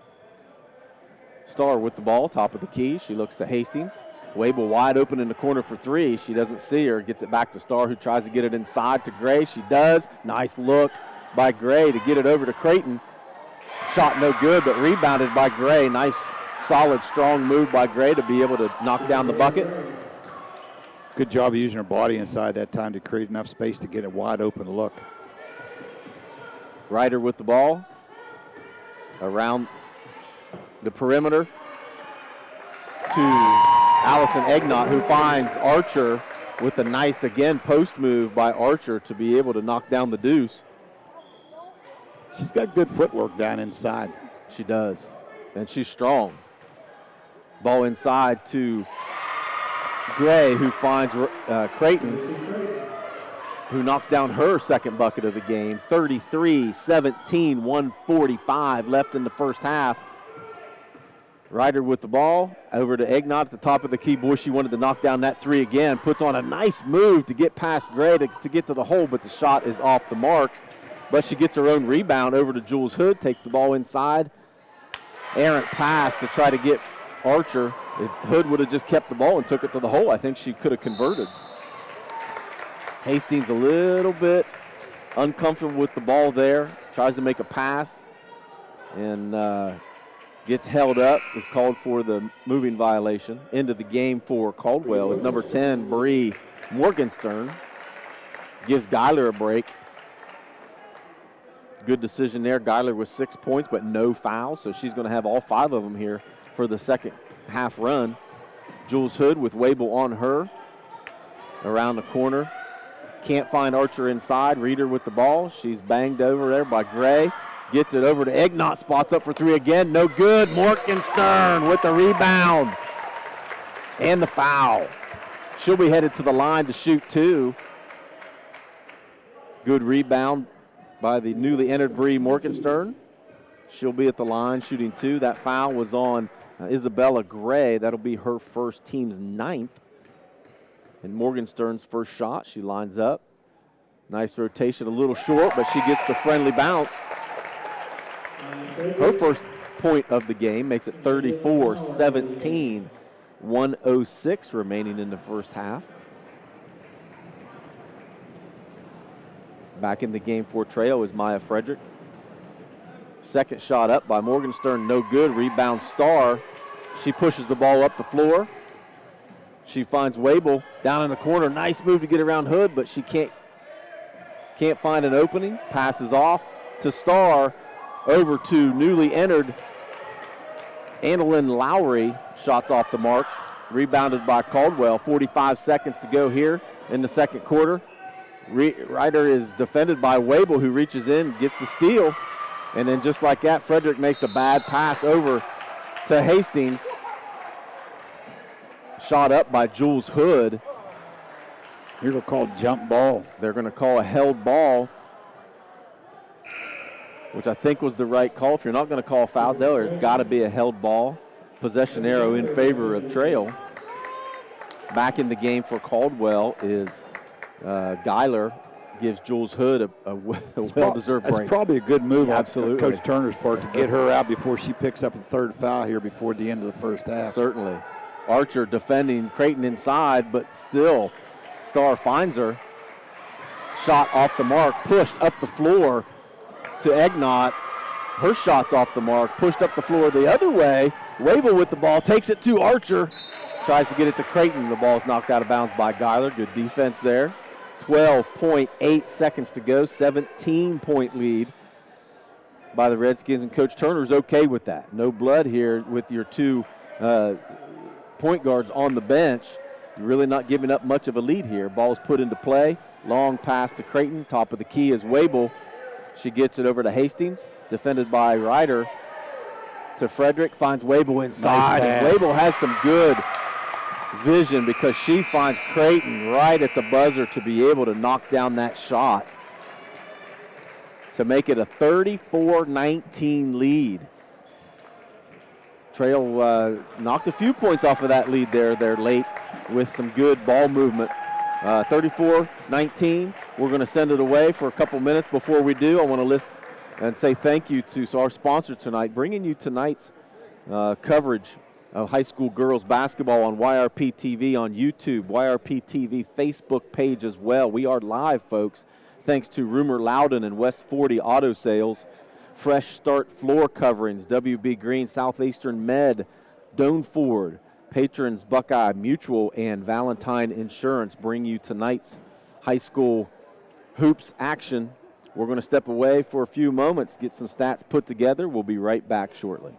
Starr with the ball, top of the key. She looks to Hastings. Wable wide open in the corner for 3. She doesn't see her. Gets it back to Starr, who tries to get it inside to Gray. She does. Nice look by Gray to get it over to Creighton. Shot no good, but rebounded by Gray. Nice, solid, strong move by Gray to be able to knock down the bucket. Good job of using her body inside that time to create enough space to get a wide open look. Ryder with the ball around the perimeter to Allison Egnott, who finds Archer with a nice, again, post move by Archer to be able to knock down the deuce. She's got good footwork down inside. She does, and she's strong. Ball inside to Gray, who finds Creighton, who knocks down her 2nd bucket of the game. 33-17, 1:45 left in the first half. Ryder with the ball, over to Egnott at the top of the key. Boy, she wanted to knock down that three again. Puts on a nice move to get past Gray to get to the hole, but the shot is off the mark. But she gets her own rebound over to Jules Hood, takes the ball inside. Errant pass to try to get Archer. If Hood would have just kept the ball and took it to the hole, I think she could have converted. Hastings a little bit uncomfortable with the ball there. Tries to make a pass and gets held up. Is called for the moving violation. Into the game for Caldwell is number 10, Bree Morgenstern. Gives Geiler a break. Good decision there. Geiler with 6 points, but no fouls, so she's going to have all 5 of them here for the second half run. Jules Hood with Wabel on her. Around the corner. Can't find Archer inside. Reeder with the ball. She's banged over there by Gray. Gets it over to Egnott. Spots up for 3 again. No good. Morgenstern with the rebound. And the foul. She'll be headed to the line to shoot 2. Good rebound by the newly entered Bree Morgenstern. She'll be at the line shooting 2. That foul was on Isabella Gray. That'll be her first, team's 9th. And Morgenstern's first shot, she lines up. Nice rotation, a little short, but she gets the friendly bounce. Her first point of the game makes it 34-17. 1:06 remaining in the first half. Back in the game for Trail is Maya Frederick. Second shot up by Morgenstern, no good. Rebound Starr. She pushes the ball up the floor. She finds Wabel down in the corner. Nice move to get around Hood, but she can't find an opening. Passes off to Starr, over to newly entered Annalyn Lowry. Shots off the mark. Rebounded by Caldwell. 45 seconds to go here in the second quarter. Ryder is defended by Wabel, who reaches in, gets the steal. And then just like that, Frederick makes a bad pass over to Hastings. Shot up by Jules Hood. Here they'll call jump ball. They're going to call a held ball, which I think was the right call. If you're not going to call a foul, though, it's got to be a held ball. Possession arrow in favor of Trail. Back in the game for Caldwell is Geiler. Gives Jules Hood a well-deserved break. It's probably a good move on Absolutely. Coach Turner's part to get her out before she picks up the third foul here before the end of the first half. Certainly. Archer defending Creighton inside, but still Starr finds her. Shot off the mark, pushed up the floor to Egnott. Her shot's off the mark, pushed up the floor the other way. Wabel with the ball, takes it to Archer. Tries to get it to Creighton. The ball's knocked out of bounds by Geiler. Good defense there. 12.8 seconds to go, 17-point lead by the Redskins, and Coach Turner's okay with that. No blood here with your 2 point guards on the bench. You're really not giving up much of a lead here. Ball's put into play. Long pass to Creighton. Top of the key is Wabel. She gets it over to Hastings. Defended by Ryder. To Frederick. Finds Wabel inside. Nice and Wabel has some good vision because she finds Creighton right at the buzzer to be able to knock down that shot to make it a 34-19 lead. Trail knocked a few points off of that lead there. They're late with some good ball movement. 34-19. We're going to send it away for a couple minutes. Before we do, I want to list and say thank you to our sponsor tonight, bringing you tonight's coverage of high school girls basketball on YRP TV on YouTube, YRP TV Facebook page as well. We are live, folks, thanks to Rumor Loudon and West 40 Auto Sales. Fresh Start floor coverings, WB Green, Southeastern Med, Doan Ford, patrons Buckeye Mutual, and Valentine Insurance bring you tonight's high school hoops action. We're going to step away for a few moments, get some stats put together. We'll be right back shortly.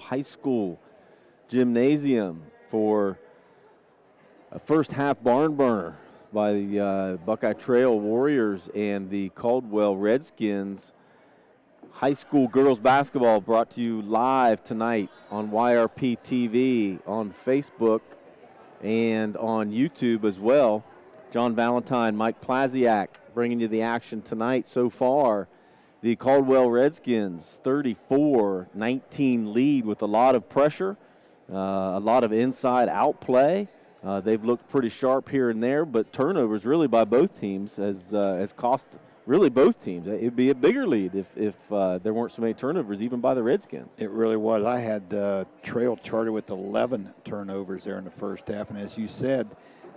High School gymnasium for a first half barn burner by the Buckeye Trail Warriors and the Caldwell Redskins. High school girls basketball brought to you live tonight on YRP TV, on Facebook, and on YouTube as well. John Valentine, Mike Plaziak bringing you the action tonight. So far, the Caldwell Redskins 34-19 lead with a lot of pressure, a lot of inside-out play. They've looked pretty sharp here and there, but turnovers really by both teams has cost really both teams. It'd be a bigger lead if there weren't so many turnovers, even by the Redskins. It really was. I had Trail charted with 11 turnovers there in the first half, and as you said,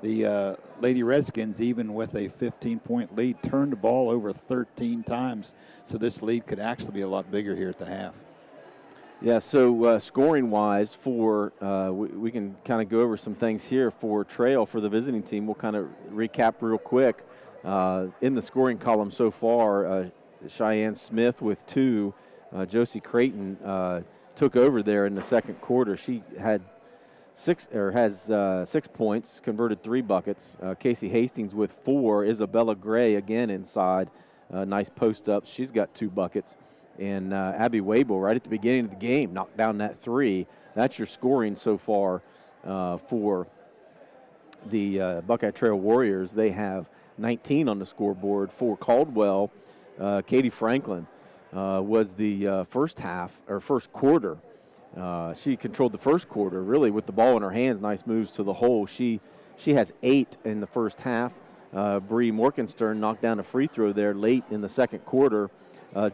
the Lady Redskins, even with a 15-point lead, turned the ball over 13 times, so this lead could actually be a lot bigger here at the half. Yeah, so scoring-wise, we can kind of go over some things here for Trail for the visiting team. We'll kind of recap real quick. In the scoring column so far, Cheyenne Smith with 2. Josie Creighton took over there in the second quarter. She had has 6 points, converted 3 buckets. Casey Hastings with 4. Isabella Gray again inside. Nice post ups. She's got 2 buckets. And Abby Wable right at the beginning of the game knocked down that 3. That's your scoring so far for the Buckeye Trail Warriors. They have 19 on the scoreboard. For Caldwell, Katie Franklin was the first quarter. She controlled the first quarter really with the ball in her hands. Nice moves to the hole. She has 8 in the first half. Bree Morkenstern knocked down a free throw there late in the second quarter.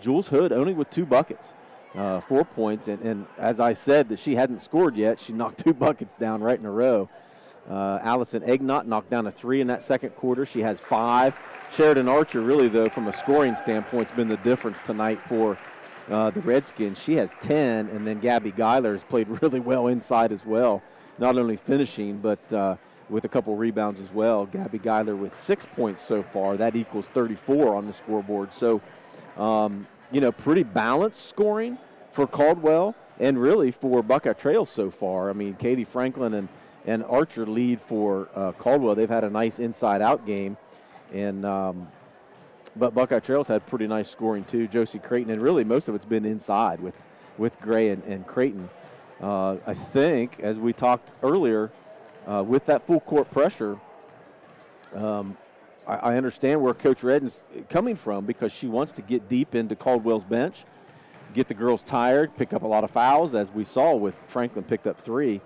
Jules Hood only with 2 buckets, 4 points. And as I said that she hadn't scored yet, she knocked 2 buckets down right in a row. Allison Egnott knocked down a 3 in that second quarter. She has 5. Sheridan Archer really, though, from a scoring standpoint, has been the difference tonight for the Redskins. She has 10, and then Gabby Geiler has played really well inside as well, not only finishing but with a couple rebounds as well. Gabby Geiler with 6 points so far. That equals 34 on the scoreboard. So, pretty balanced scoring for Caldwell and really for Buckeye Trail so far. I mean, Katie Franklin and Archer lead for Caldwell. They've had a nice inside-out game, and but Buckeye Trail's had pretty nice scoring too. Josie Creighton, and really most of it's been inside with Gray and Creighton. I think, as we talked earlier, with that full court pressure, I understand where Coach Redden's coming from because she wants to get deep into Caldwell's bench, get the girls tired, pick up a lot of fouls, as we saw with Franklin picked up 3.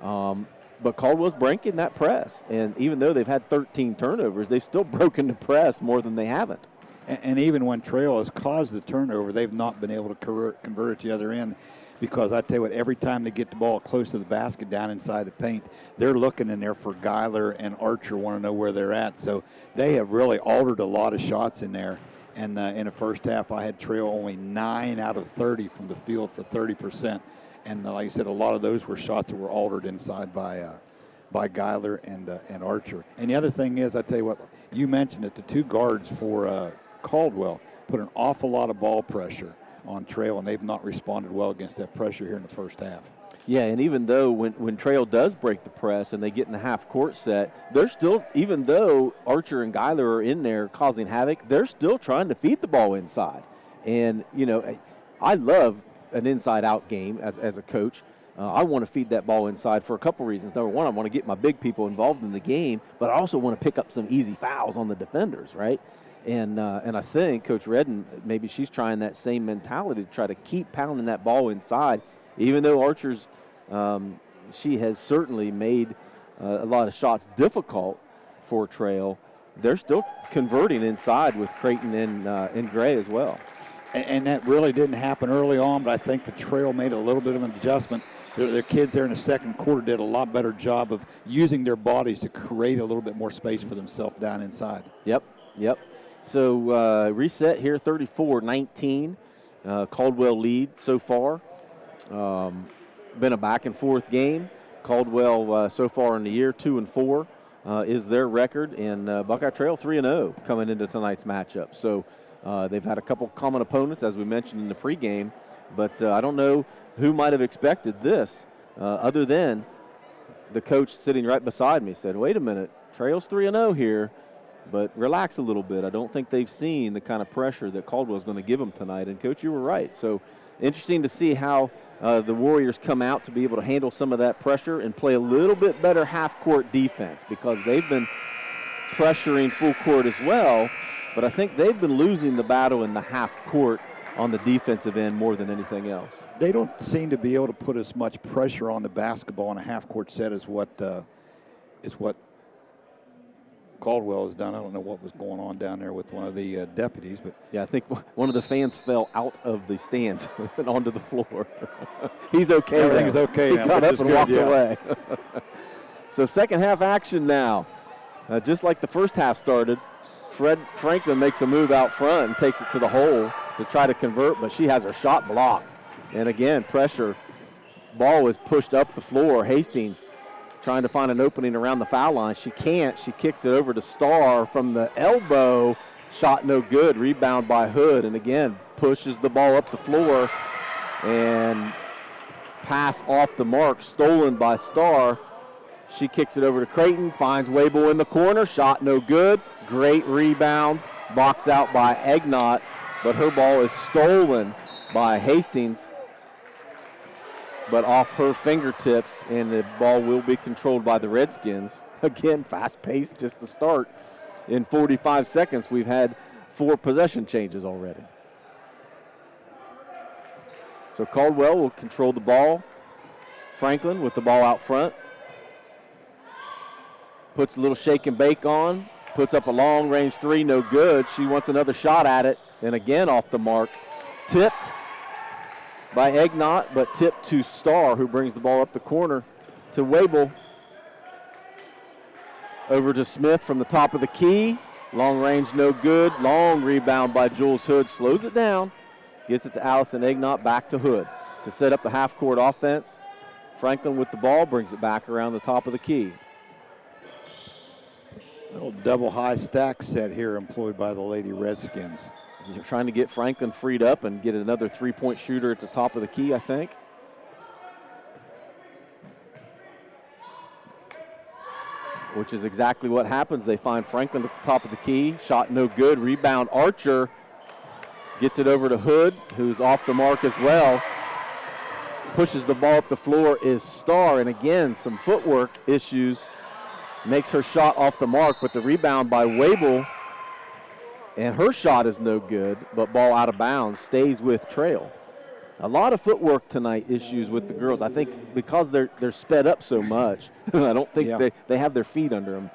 But Caldwell's breaking that press. And even though they've had 13 turnovers, they've still broken the press more than they haven't. And even when Trail has caused the turnover, they've not been able to convert it to the other end. Because I tell you what, every time they get the ball close to the basket down inside the paint, they're looking in there for Geiler and Archer, want to know where they're at. So they have really altered a lot of shots in there. And in the first half, I had Trail only 9 out of 30 from the field for 30%. And like I said, a lot of those were shots that were altered inside by Geiler and Archer. And the other thing is, I tell you what, you mentioned it, the 2 guards for Caldwell put an awful lot of ball pressure on Trail, and they've not responded well against that pressure here in the first half. Yeah, and even though when Trail does break the press and they get in the half-court set, they're still, even though Archer and Geiler are in there causing havoc, they're still trying to feed the ball inside. And, I love an inside-out game as a coach. I want to feed that ball inside for a couple reasons. Number one, I want to get my big people involved in the game, but I also want to pick up some easy fouls on the defenders, right? And I think Coach Redden, maybe she's trying that same mentality to try to keep pounding that ball inside, even though Archer's, she has certainly made a lot of shots difficult for Trail. They're still converting inside with Creighton and Gray as well. And that really didn't happen early on, but I think the Trail made a little bit of an adjustment. Their kids there in the second quarter did a lot better job of using their bodies to create a little bit more space for themselves down inside. Yep. So reset here, 34-19. Caldwell lead so far. Been a back-and-forth game. Caldwell so far in the year, 2-4 is their record, and Buckeye Trail 3-0 coming into tonight's matchup. So they've had a couple common opponents, as we mentioned in the pregame. But I don't know who might have expected this other than the coach sitting right beside me said, wait a minute, Trail's 3-0 here, but relax a little bit. I don't think they've seen the kind of pressure that Caldwell's going to give them tonight. And, Coach, you were right. So interesting to see how the Warriors come out to be able to handle some of that pressure and play a little bit better half-court defense, because they've been pressuring full court as well, but I think they've been losing the battle in the half court on the defensive end more than anything else. They don't seem to be able to put as much pressure on the basketball in a half-court set as what Caldwell has done. I don't know what was going on down there with one of the deputies, but yeah, I think one of the fans fell out of the stands and onto the floor. He's okay. Everything's okay He now, got which up is and good, walked yeah. away. So second half action now. Just like the first half started, Franklin makes a move out front and takes it to the hole to try to convert, but she has her shot blocked. And again, pressure. Ball is pushed up the floor. Hastings trying to find an opening around the foul line. She can't. She kicks it over to Starr from the elbow. Shot no good. Rebound by Hood. And again, pushes the ball up the floor. And pass off the mark, stolen by Starr. She kicks it over to Creighton, finds Wable in the corner. Shot no good. Great rebound. Box out by Egnott, but her ball is stolen by Hastings, but off her fingertips, and the ball will be controlled by the Redskins. Again, fast-paced just to start. In 45 seconds, we've had 4 possession changes already. So Caldwell will control the ball. Franklin with the ball out front. Puts a little shake and bake on. Puts up a long-range 3, no good. She wants another shot at it, and again off the mark. Tipped by Egnott, but tipped to Starr, who brings the ball up the corner to Wable. Over to Smith from the top of the key. Long range, no good. Long rebound by Jules Hood. Slows it down. Gets it to Allison Egnott, back to Hood to set up the half-court offense. Franklin with the ball, brings it back around the top of the key. little double high stack set here employed by the Lady Redskins. They're trying to get Franklin freed up and get another three-point shooter at the top of the key, I think. Which is exactly what happens. They find Franklin at the top of the key. Shot no good. Rebound Archer. Gets it over to Hood, who's off the mark as well. Pushes the ball up the floor is Starr. And again, some footwork issues. Makes her shot off the mark, but the rebound by Wable. And her shot is no good, but ball out of bounds, stays with Trail. A lot of footwork tonight issues with the girls. I think because they're sped up so much, I don't think they have their feet under them.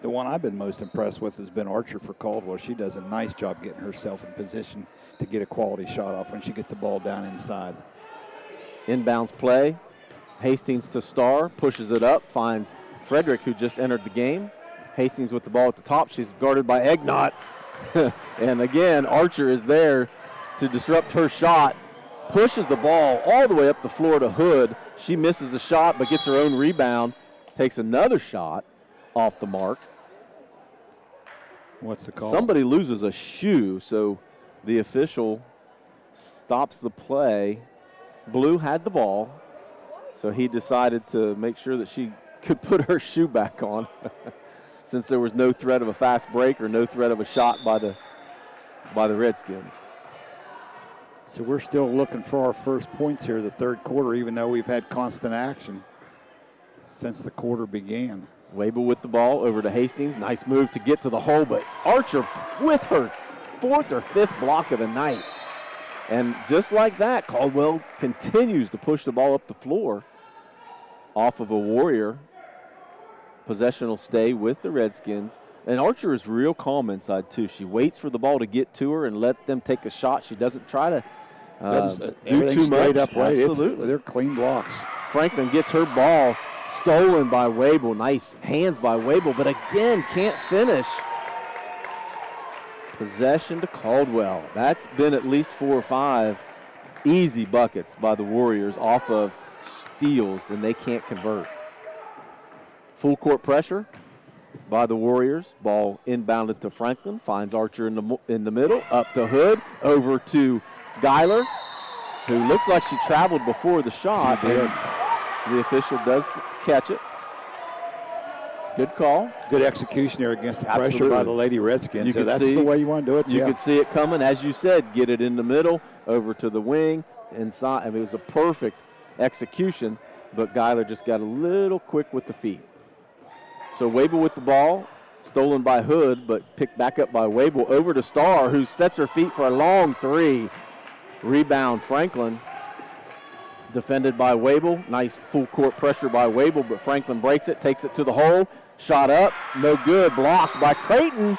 The one I've been most impressed with has been Archer for Caldwell. She does a nice job getting herself in position to get a quality shot off when she gets the ball down inside. Inbounds play. Hastings to Starr, pushes it up, finds Frederick, who just entered the game. Hastings with the ball at the top. She's guarded by Egnott. And again, Archer is there to disrupt her shot. Pushes the ball all the way up the floor to Hood. She misses the shot but gets her own rebound. Takes another shot off the mark. What's the call? Somebody loses a shoe, so the official stops the play. Blue had the ball, so he decided to make sure that she could put her shoe back on since there was no threat of a fast break or no threat of a shot by the Redskins. So we're still looking for our first points here the third quarter, even though we've had constant action since the quarter began. Wable with the ball over to Hastings. Nice move to get to the hole, but Archer with her fourth or fifth block of the night. And just like that, Caldwell continues to push the ball up the floor off of a Warrior. Possession will stay with the Redskins. And Archer is real calm inside, too. She waits for the ball to get to her and let them take a shot. She doesn't try to do too much. Absolutely. They're clean blocks. Franklin gets her ball stolen by Wable. Nice hands by Wable, but again, can't finish. Possession to Caldwell. That's been at least 4 or 5 easy buckets by the Warriors off of steals, and they can't convert. Full court pressure by the Warriors. Ball inbounded to Franklin. Finds Archer in the middle. Up to Hood. Over to Geiler. who looks like she traveled before the shot. She did. The official does catch it. Good call. Good execution there against the pressure Absolutely. by the Lady Redskins. You So could that's see- the way you want to do it. You yeah. could see it coming, as you said, get it in the middle, over to the wing, inside. I mean, it was a perfect execution, but Guyler just got a little quick with the feet. So Wable with the ball, stolen by Hood, but picked back up by Wable, over to Starr, who sets her feet for a long three. Rebound, Franklin. Defended by Wable. Nice full court pressure by Wable, but Franklin breaks it, takes it to the hole. Shot up, no good. Blocked by Creighton.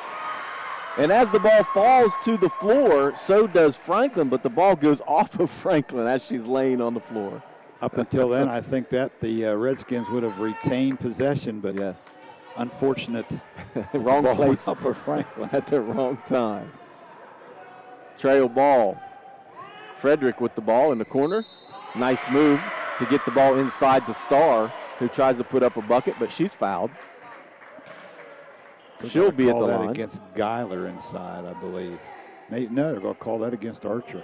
And as the ball falls to the floor, so does Franklin, but the ball goes off of Franklin as she's laying on the floor. Up until then, I think that the Redskins would have retained possession, but Yes. unfortunate. Wrong ball went place up for Franklin. at the wrong time. Trail ball. Frederick with the ball in the corner. Nice move to get the ball inside to Starr, who tries to put up a bucket, but she's fouled. She'll be at the Call that line. against Guyler inside, I believe. No, they're going to call that against Archer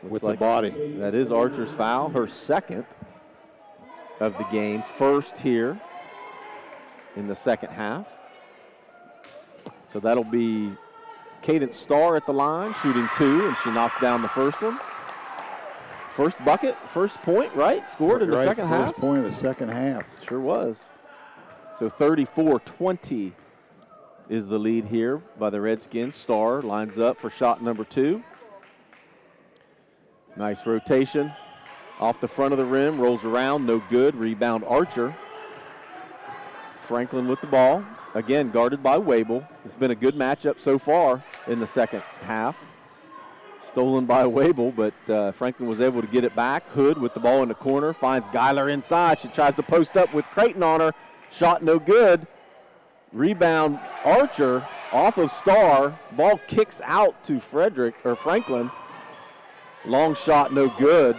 with like the body. That is Archer's foul, her second of the game, first here in the second half. So that'll be Cadence Starr at the line, shooting two, and she knocks down the first one. First bucket, first point, right? Scored in the second half. First point of the second half. Sure was. So 34-20 is the lead here by the Redskins. Starr lines up for shot number two. Nice rotation. Off the front of the rim, rolls around, no good. Rebound Archer. Franklin with the ball. Again, guarded by Wable. It's been a good matchup so far in the second half. Stolen by Wable, but Franklin was able to get it back. Hood with the ball in the corner, finds Guyler inside. She tries to post up with Creighton on her. Shot no good. Rebound Archer off of Starr. Ball kicks out to Franklin. Long shot, no good.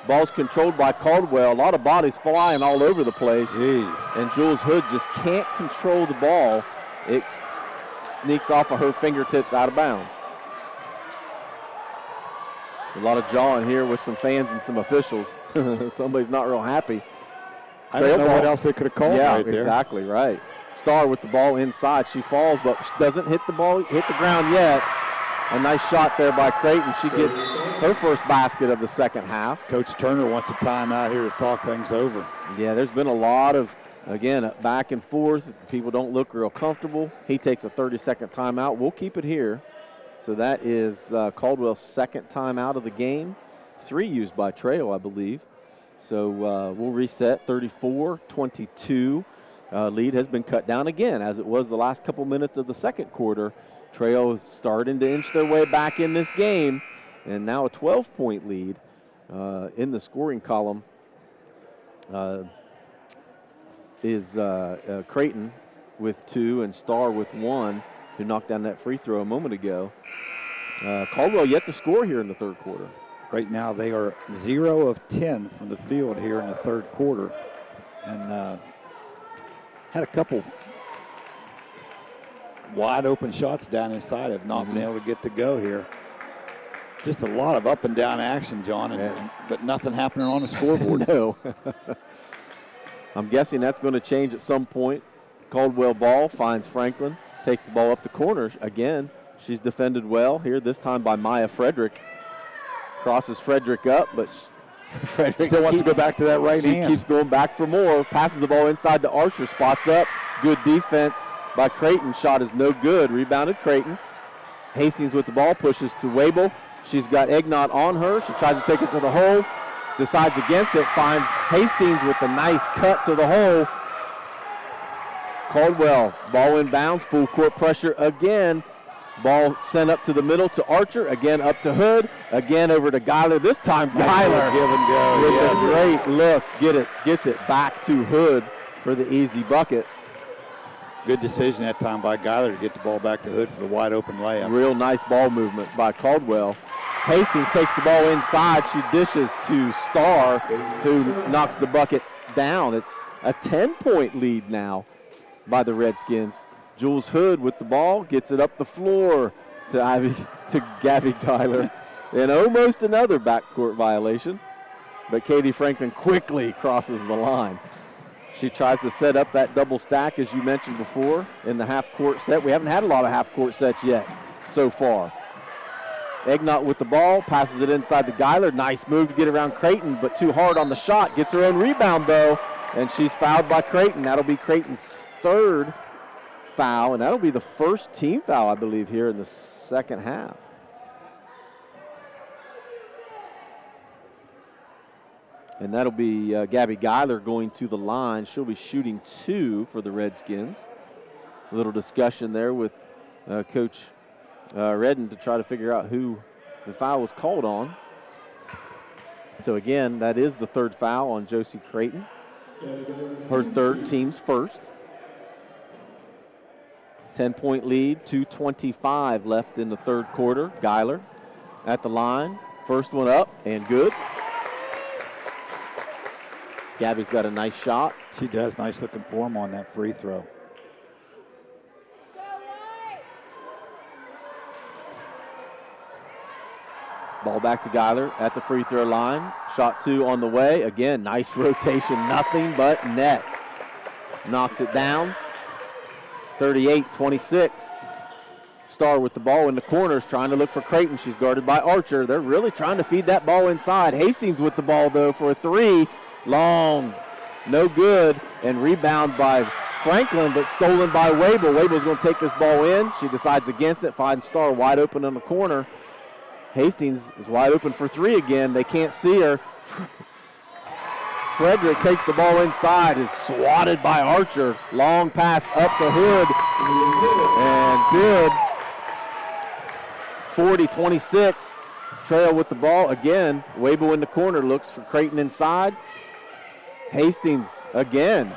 Ball's controlled by Caldwell. A lot of bodies flying all over the place. Jeez. And Jules Hood just can't control the ball. It sneaks off of her fingertips out of bounds. A lot of jawing here with some fans and some officials. Somebody's not real happy. I don't know what else they could have called right there. Exactly right. Starr with the ball inside. She falls, but doesn't hit the ground yet. A nice shot there by Creighton. She gets her first basket of the second half. Coach Turner wants a timeout here to talk things over. Yeah, there's been a lot of, again, back and forth. People don't look real comfortable. He takes a 30-second timeout. We'll keep it here. So that is Caldwell's second timeout of the game. 3 used by Trail, I believe. So we'll reset 34-22. Lead has been cut down again, as it was the last couple minutes of the second quarter. Trail is starting to inch their way back in this game, and now a 12-point lead in the scoring column is Creighton with 2 and Starr with 1, who knocked down that free throw a moment ago. Caldwell yet to score here in the third quarter. Right now they are 0 of 10 from the field here in the third quarter, and had a couple wide open shots down inside, have not been able to get to go here. Just a lot of up and down action, John, but nothing happening on the scoreboard. No. I'm guessing that's going to change at some point. Caldwell ball finds Franklin, takes the ball up the corner again. She's defended well here, this time by Maya Frederick. Crosses Frederick up, but Frederick Still wants to go back to that right hand. Keeps going back for more. Passes the ball inside to Archer. Spots up. Good defense by Creighton. Shot is no good. Rebounded Creighton. Hastings with the ball. Pushes to Wable. She's got Egnott on her. She tries to take it to the hole. Decides against it. Finds Hastings with a nice cut to the hole. Caldwell. Ball inbounds. Full court pressure again. Ball sent up to the middle to Archer. Again up to Hood. Again over to Guyler. This time Guyler give and go. with Yes. a great look. Gets it back to Hood for the easy bucket. Good decision that time by Guyler to get the ball back to Hood for the wide open layup. Real nice ball movement by Caldwell. Hastings takes the ball inside. She dishes to Starr, who knocks the bucket down. It's a 10-point lead now by the Redskins. Jules Hood with the ball, gets it up the floor to Gabby Guyler. And almost another backcourt violation. But Katie Franklin quickly crosses the line. She tries to set up that double stack, as you mentioned before, in the half-court set. We haven't had a lot of half-court sets yet so far. Egnott with the ball, passes it inside to Geiler. Nice move to get around Creighton, but too hard on the shot. Gets her own rebound, though, and she's fouled by Creighton. That'll be Creighton's third foul, and that'll be the first team foul, I believe, here in the second half. And that'll be Gabby Geiler going to the line. She'll be shooting 2 for the Redskins. A little discussion there with Coach Redden to try to figure out who the foul was called on. So again, that is the third foul on Josie Creighton. Her third, team's first. 10-point lead, 2:25 left in the third quarter. Geiler at the line. First one up and good. Gabby's got a nice shot. She does. Nice looking form on that free throw. Ball back to Geiler at the free throw line. Shot 2 on the way. Again, nice rotation. Nothing but net. Knocks it down. 38-26. Starr with the ball in the corners, trying to look for Creighton. She's guarded by Archer. They're really trying to feed that ball inside. Hastings with the ball, though, for a 3. Long, no good, and rebound by Franklin, but stolen by Wable. Wable's going to take this ball in. She decides against it, finds Starr wide open in the corner. Hastings is wide open for 3 again. They can't see her. Frederick takes the ball inside, is swatted by Archer. Long pass up to Hood, and good. 40-26. Trail with the ball again. Wable in the corner, looks for Creighton inside. Hastings again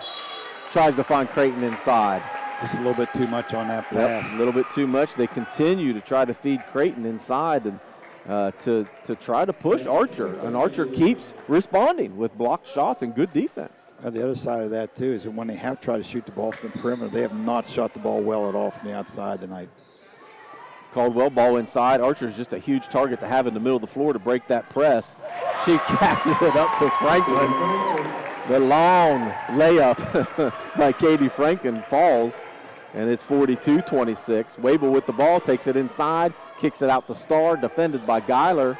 tries to find Creighton inside. Just a little bit too much on that pass. Yep, a little bit too much. They continue to try to feed Creighton inside and to try to push Archer. And Archer keeps responding with blocked shots and good defense. The other side of that, too, is that when they have tried to shoot the ball from the perimeter, they have not shot the ball well at all from the outside tonight. Caldwell, ball inside. Archer's just a huge target to have in the middle of the floor to break that press. She passes it up to Franklin. The long layup by Katie Franklin falls, and it's 42-26. Wable with the ball, takes it inside, kicks it out to Starr, defended by Geiler.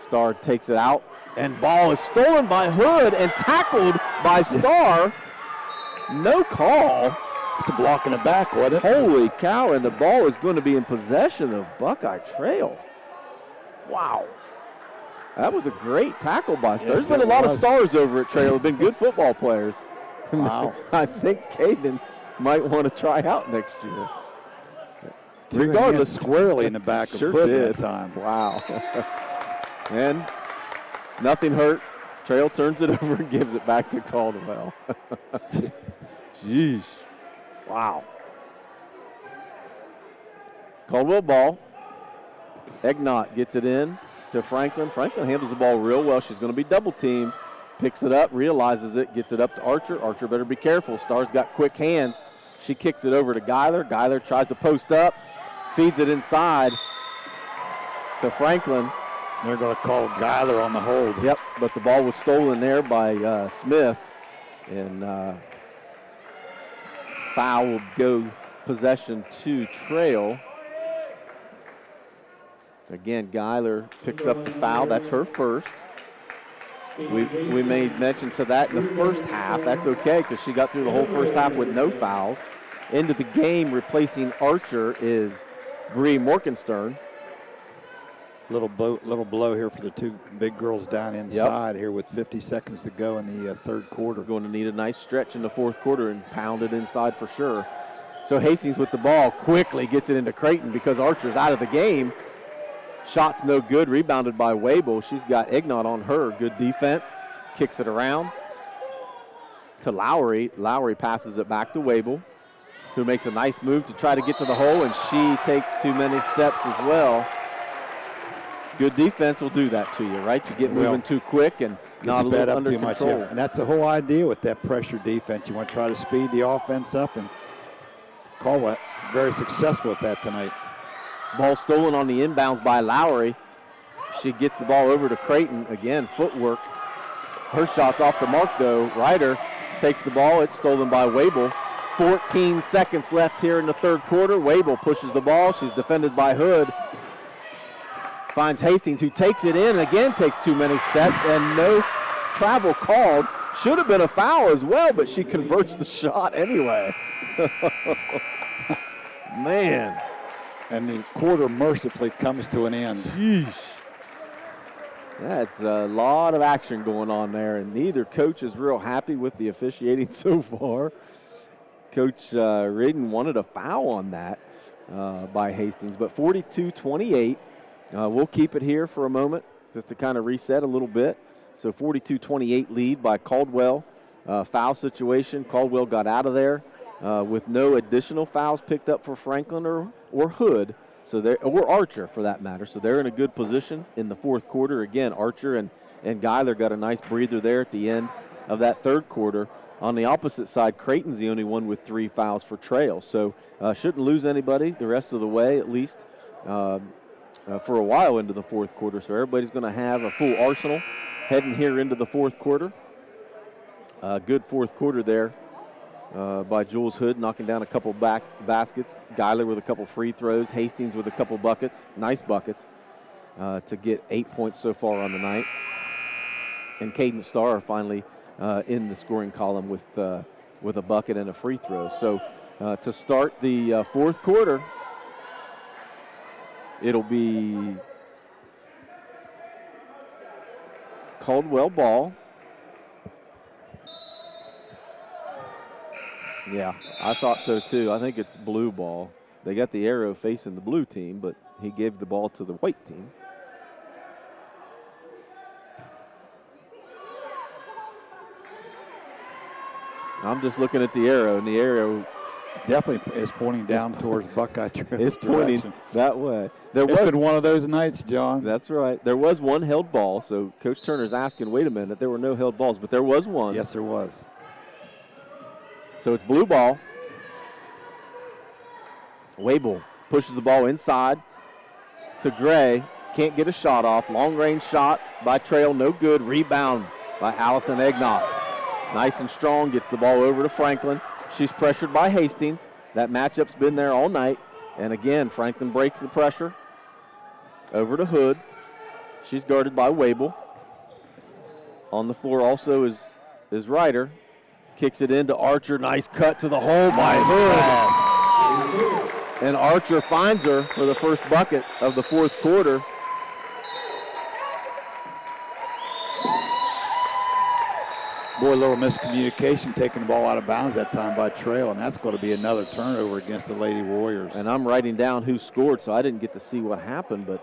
Starr takes it out, and ball is stolen by Hood and tackled by Starr. No call. It's a block in the back, wasn't it? Holy cow, and the ball is going to be in possession of Buckeye Trail. Wow. That was a great tackle by Starr. There's been a lot of stars over at Trail. Have been good football players. Wow. I think Cadence might want to try out next year. Regardless, squarely in the back of Hood that time. Wow. And nothing hurt. Trail turns it over and gives it back to Caldwell. Jeez. Wow. Caldwell ball. Egnott gets it in to Franklin. Franklin handles the ball real well. She's going to be double teamed. Picks it up, realizes it, gets it up to Archer. Archer better be careful. Starr's got quick hands. She kicks it over to Geiler. Geiler tries to post up, feeds it inside to Franklin. They're going to call Geiler on the hold. Yep, but the ball was stolen there by Smith. And foul will go possession to Trail. Again, Geiler picks up the foul. That's her first. We made mention to that in the first half. That's okay because she got through the whole first half with no fouls. Into the game, replacing Archer is Bree Morkenstern. Little blow here for the two big girls down inside here with 50 seconds to go in the third quarter. Going to need a nice stretch in the fourth quarter and pound it inside for sure. So Hastings with the ball quickly gets it into Creighton because Archer's out of the game. Shot's no good, rebounded by Wable. She's got Egnott on her. Good defense. Kicks it around to Lowry. Lowry passes it back to Wable, who makes a nice move to try to get to the hole, and she takes too many steps as well. Good defense will do that to you, right? You get moving too quick and not a little under control. Yeah. And that's the whole idea with that pressure defense. You want to try to speed the offense up, and Caldwell very successful at that tonight. Ball stolen on the inbounds by Lowry. she gets the ball over to Creighton. Again, footwork. Her shot's off the mark, though. Ryder takes the ball. It's stolen by Wable. 14 seconds left here in the third quarter. Wable pushes the ball. She's defended by Hood. Finds Hastings, who takes it in and again takes too many steps, and no travel called. Should have been a foul as well, but she converts the shot anyway. Man. And the quarter mercifully comes to an end. Sheesh. That's a lot of action going on there, and neither coach is real happy with the officiating so far. Coach Radin wanted a foul on that by Hastings, but 42-28. We'll keep it here for a moment just to kind of reset a little bit. So 42-28 lead by Caldwell. Foul situation. Caldwell got out of there with no additional fouls picked up for Franklin or Hood, or Archer for that matter. So they're in a good position in the fourth quarter. Again, Archer and Guyler got a nice breather there at the end of that third quarter. On the opposite side, Creighton's the only one with 3 fouls for Trail. So shouldn't lose anybody the rest of the way, at least for a while into the fourth quarter. So everybody's going to have a full arsenal heading here into the fourth quarter. Good fourth quarter there by Jules Hood, knocking down a couple baskets. Guyler with a couple free throws. Hastings with a couple buckets, nice buckets, to get 8 points so far on the night. And Caden Starr finally in the scoring column with a bucket and a free throw. So to start the fourth quarter, it'll be Caldwell ball. Yeah, I thought so too. I think it's blue ball. They got the arrow facing the blue team, but he gave the ball to the white team. I'm just looking at the arrow, and the arrow definitely is pointing down towards Buckeye Trail. It's pointing that way. It's been one of those nights, John. That's right. There was one held ball, so Coach Turner's asking, wait a minute, there were no held balls, but there was one. Yes, there was. So it's blue ball. Wable pushes the ball inside to Gray. Can't get a shot off. Long-range shot by Trail, no good. Rebound by Allison Egnott. Nice and strong, gets the ball over to Franklin. She's pressured by Hastings. That matchup's been there all night. And again, Franklin breaks the pressure. Over to Hood. She's guarded by Wable. On the floor also is Ryder. Kicks it into Archer. Nice cut to the hole by Hood. And Archer finds her for the first bucket of the fourth quarter. Boy, a little miscommunication, taking the ball out of bounds that time by Trail, and that's going to be another turnover against the Lady Warriors. And I'm writing down who scored, so I didn't get to see what happened, but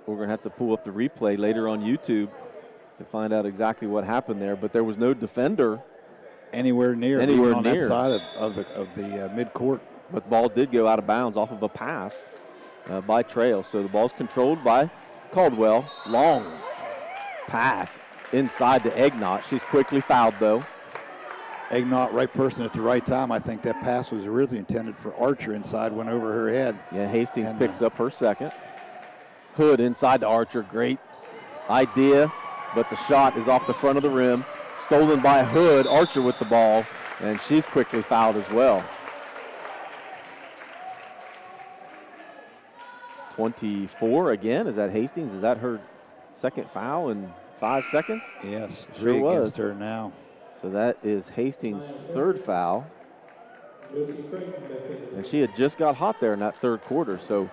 we're going to have to pull up the replay later on YouTube to find out exactly what happened there. But there was no defender anywhere near on that side of the midcourt. But the ball did go out of bounds off of a pass by Trail. So the ball's controlled by Caldwell. Long pass inside to Egnott. She's quickly fouled, though. Egnott, right person at the right time. I think that pass was originally intended for Archer inside, went over her head. Yeah, Hastings picks up her second. Hood inside to Archer. Great idea, but the shot is off the front of the rim. Stolen by Hood. Archer with the ball, and she's quickly fouled as well. 24 again. Is that Hastings? Is that her second foul in 5 seconds? Yes, sure was. Against her now. So that is Hastings' third foul. And she had just got hot there in that third quarter. So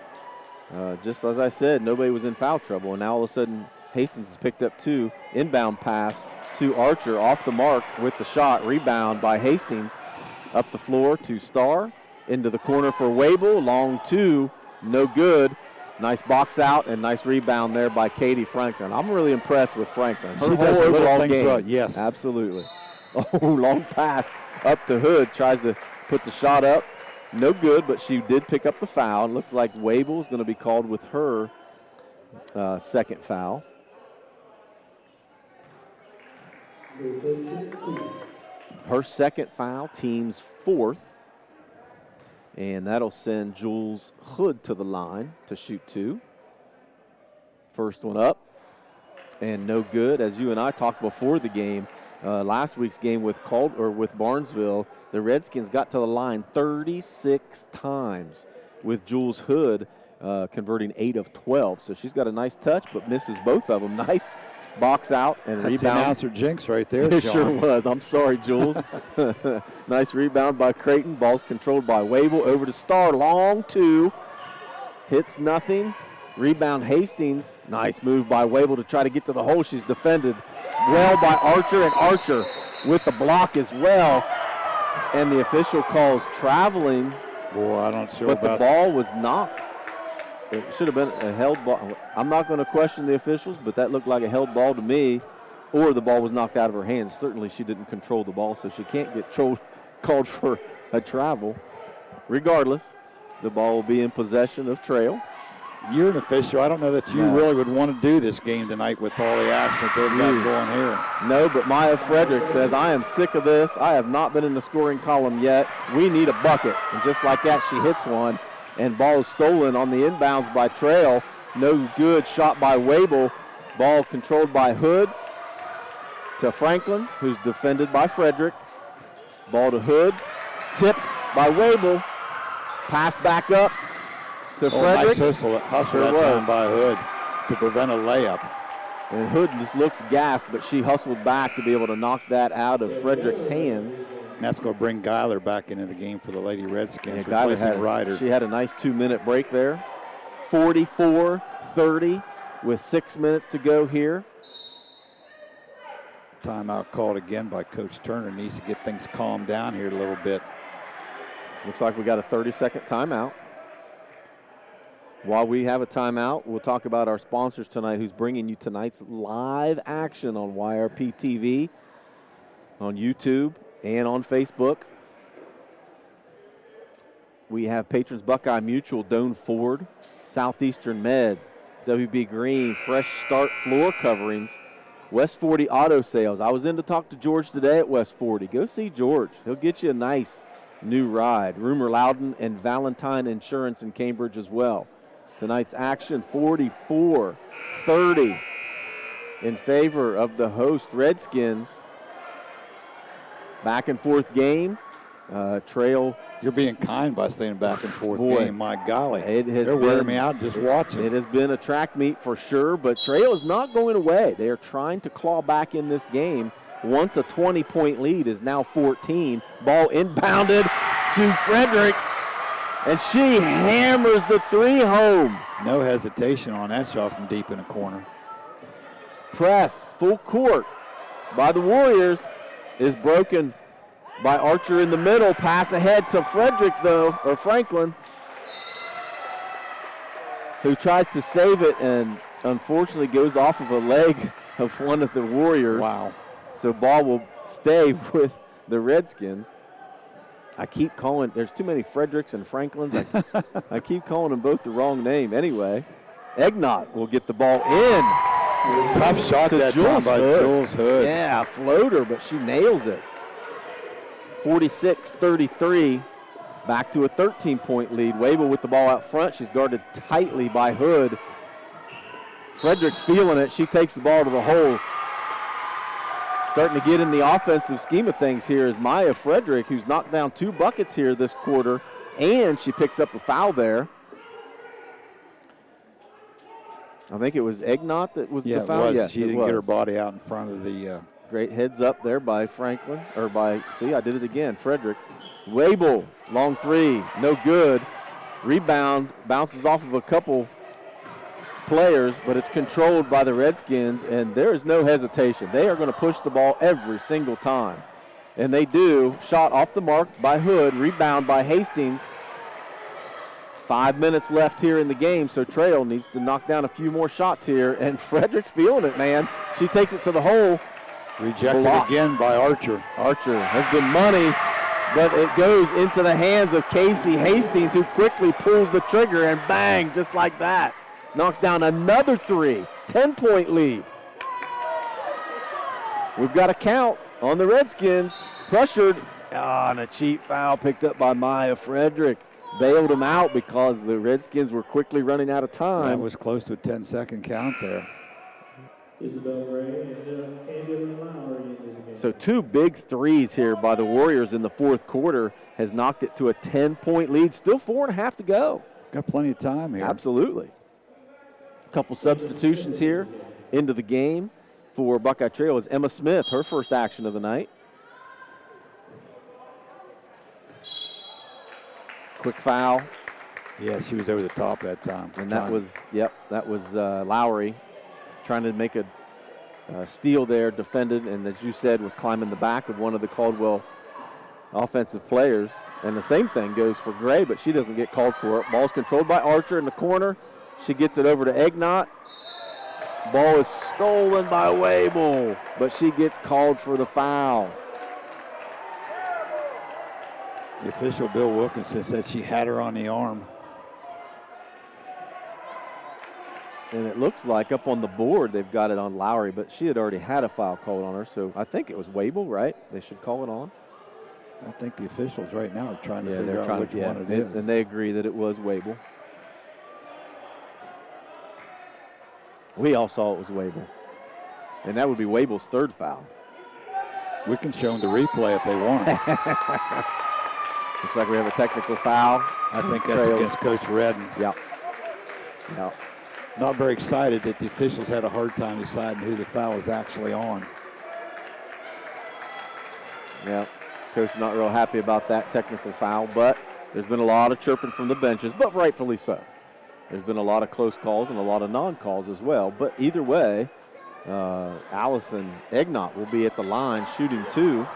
just as I said, nobody was in foul trouble. And now all of a sudden, Hastings has picked up 2. Inbound pass to Archer off the mark with the shot. Rebound by Hastings. Up the floor to Starr. Into the corner for Wable. Long 2. No good. Nice box out and nice rebound there by Katie Franklin. I'm really impressed with Franklin. Her whole overall game. Right. Yes. Absolutely. Oh, long pass up to Hood. Tries to put the shot up. No good, but she did pick up the foul. It looked like Wable's going to be called with her second foul. Her second foul, team's fourth. And that'll send Jules Hood to the line to shoot 2. First one up, and no good. As you and I talked before the game, last week's game with Barnesville, the Redskins got to the line 36 times with Jules Hood converting 8 of 12. So she's got a nice touch, but misses both of them. Nice box out and That's rebound. the announcer jinx right there, It John. sure was. I'm sorry, Jules. Nice rebound by Creighton. Ball's controlled by Wable. Over to Starr. Long two. Hits nothing. Rebound Hastings. Nice move by Wable to try to get to the hole. She's defended well by Archer, and Archer with the block as well. And the official calls traveling. Boy, I don't sure but about the ball was knocked. It should have been a held ball. I'm not going to question the officials, but that looked like a held ball to me, or the ball was knocked out of her hands. Certainly she didn't control the ball, so she can't get called for a travel. Regardless, the ball will be in possession of Trail. You're an official. I don't know that you really would want to do this game tonight with all the action that they've got going here. No, but Maya Frederick says, I am sick of this. I have not been in the scoring column yet. We need a bucket. And just like that, she hits one. And ball is stolen on the inbounds by Trail. No good. Shot by Wable. Ball controlled by Hood to Franklin, who's defended by Frederick. Ball to Hood. Tipped by Wable. Pass back up to Frederick. Nice hustle that time by Hood to prevent a layup. And Hood just looks gassed, but she hustled back to be able to knock that out of Frederick's hands. And that's going to bring Geiler back into the game for the Lady Redskins, Yeah, replacing Ryder. She had a nice 2-minute break there. 44-30 with 6 minutes to go here. Timeout called again by Coach Turner. Needs to get things calmed down here a little bit. Looks like we got a 30-second timeout. While we have a timeout, we'll talk about our sponsors tonight, who's bringing you tonight's live action on YRP TV, on YouTube, and on Facebook. We have patrons Buckeye Mutual, Doane Ford, Southeastern Med, WB Green, Fresh Start Floor Coverings, West 40 Auto Sales. I was in to talk to George today at West 40. Go see George. He'll get you a nice new ride. Rumor Loudon and Valentine Insurance in Cambridge as well. Tonight's action, 44-30 in favor of the host Redskins. Back and forth game. Trail. You're being kind by staying back and forth game. My golly. They're wearing me out just watching. It has been a track meet for sure, but Trail is not going away. They are trying to claw back in this game. Once a 20-point lead is now 14. Ball inbounded to Frederick, and she hammers the three home. No hesitation on that shot from deep in the corner. Press, full court by the Warriors is broken by Archer in the middle. Pass ahead to Frederick, though, or Franklin, who tries to save it and unfortunately goes off of a leg of one of the Warriors. Wow. So ball will stay with the Redskins. I keep calling, there's too many Fredericks and Franklins. I keep calling them both the wrong name. Anyway, Egnott will get the ball in. Tough shot that time by Jules Hood. Yeah, floater, but she nails it. 46-33, back to a 13-point lead. Wable with the ball out front. She's guarded tightly by Hood. Frederick's feeling it. She takes the ball to the hole. Starting to get in the offensive scheme of things here is Maya Frederick, who's knocked down 2 buckets here this quarter, and she picks up a foul there. I think it was Egnott that was the foul. It was. Yes, she didn't get her body out in front of the. Great heads up there by Franklin, or by, see, I did it again, Frederick. Wable, long three, no good. Rebound, bounces off of a couple players, but it's controlled by the Redskins, and there is no hesitation. They are going to push the ball every single time. And they do. Shot off the mark by Hood, rebound by Hastings. 5 minutes left here in the game, so Trail needs to knock down a few more shots here, and Frederick's feeling it, man. She takes it to the hole. Rejected again by Archer. Archer has been money, but it goes into the hands of Casey Hastings, who quickly pulls the trigger, and bang, just like that. Knocks down another 3, 10-point lead. We've got a count on the Redskins. Pressured, and a cheap foul picked up by Maya Frederick. bailed them out because the Redskins were quickly running out of time. That was close to a 10-second count there. Isabel Ray and Angela Lowry into the game. So 2 big threes here by the Warriors in the fourth quarter has knocked it to a 10-point lead. Still 4.5 to go. Got plenty of time here. Absolutely. A couple substitutions here into the game for Buckeye Trail is Emma Smith, her first action of the night. Quick foul. Yeah, she was over the top that time. And that was Lowry trying to make a steal there, defended, and as you said, was climbing the back of one of the Caldwell offensive players. And the same thing goes for Gray, but she doesn't get called for it. Ball's controlled by Archer in the corner. She gets it over to Egnott. Ball is stolen by Wable, but she gets called for the foul. The official, Bill Wilkinson, said she had her on the arm. And it looks like up on the board they've got it on Lowry, but she had already had a foul called on her, so I think it was Wable, right? They should call it on. I think the officials right now are trying to figure out which one it is. And they agree that it was Wable. We all saw it was Wable. And that would be Wable's third foul. We can show them the replay if they want. Looks like we have a technical foul. I think that's against Coach Redden. Yeah. Yeah. Not very excited that the officials had a hard time deciding who the foul was actually on. Yeah. Coach not real happy about that technical foul, but there's been a lot of chirping from the benches, but rightfully so. There's been a lot of close calls and a lot of non-calls as well. But either way, Allison Egnott will be at the line shooting 2.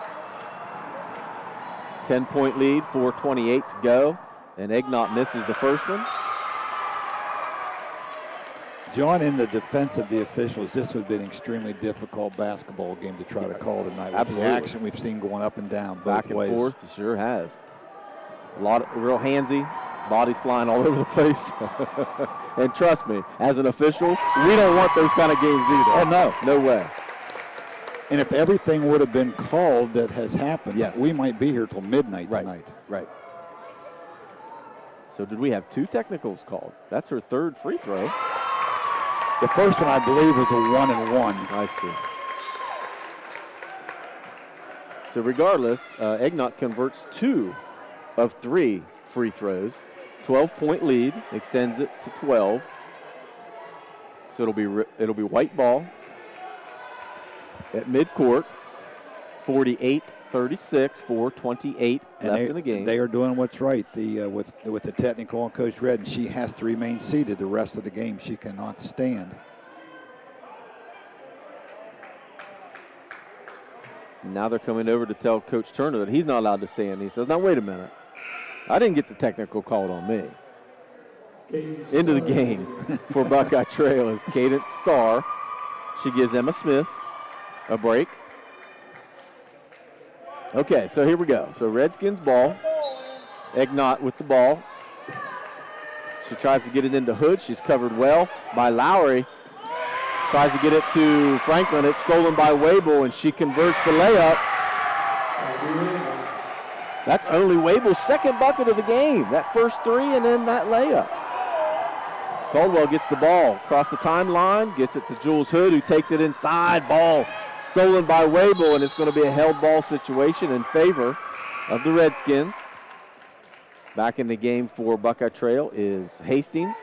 10-point lead, 4:28 to go, and Egnott misses the first one. John, in the defense of the officials, this would have been an extremely difficult basketball game to try to call tonight. Absolutely. The action we've seen going up and down both Back and ways. forth, it sure has. A lot of real handsy, bodies flying all over the place. And trust me, as an official, we don't want those kind of games either. Oh, no. No way. And if everything would have been called that has happened, yes, we might be here till midnight tonight. Right. So did we have 2 technicals called? That's her third free throw. The first one, I believe, was a 1-and-1. I see. So regardless, Egnott converts 2 of 3 free throws. 12-point lead, extends it to 12. So it'll be white ball at midcourt. 48-36, 4:28 left in the game. They are doing what's right. With the technical on Coach Redden, she has to remain seated the rest of the game. She cannot stand. Now they're coming over to tell Coach Turner that he's not allowed to stand. He says, now wait a minute. I didn't get the technical called on me. Into the game for Buckeye Trail is Cadence Starr. She gives Emma Smith a break. Okay, so here we go. So Redskins ball. Egnott with the ball. She tries to get it into Hood. She's covered well by Lowry. Tries to get it to Franklin. It's stolen by Wable, and she converts the layup. That's only Wable's second bucket of the game. That first 3 and then that layup. Caldwell gets the ball across the timeline, gets it to Jules Hood, who takes it inside. Ball stolen by Wable, and it's going to be a held ball situation in favor of the Redskins. Back in the game for Buckeye Trail is Hastings.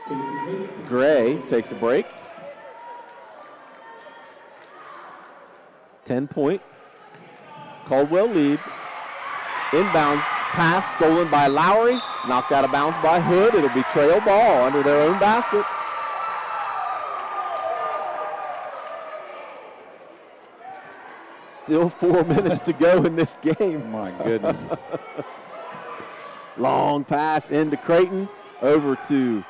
Gray takes a break. 10-point Caldwell lead. Inbounds pass stolen by Lowry. Knocked out of bounds by Hood. It'll be trail ball under their own basket. Still 4 minutes to go in this game. My goodness. Long pass into Creighton. Over to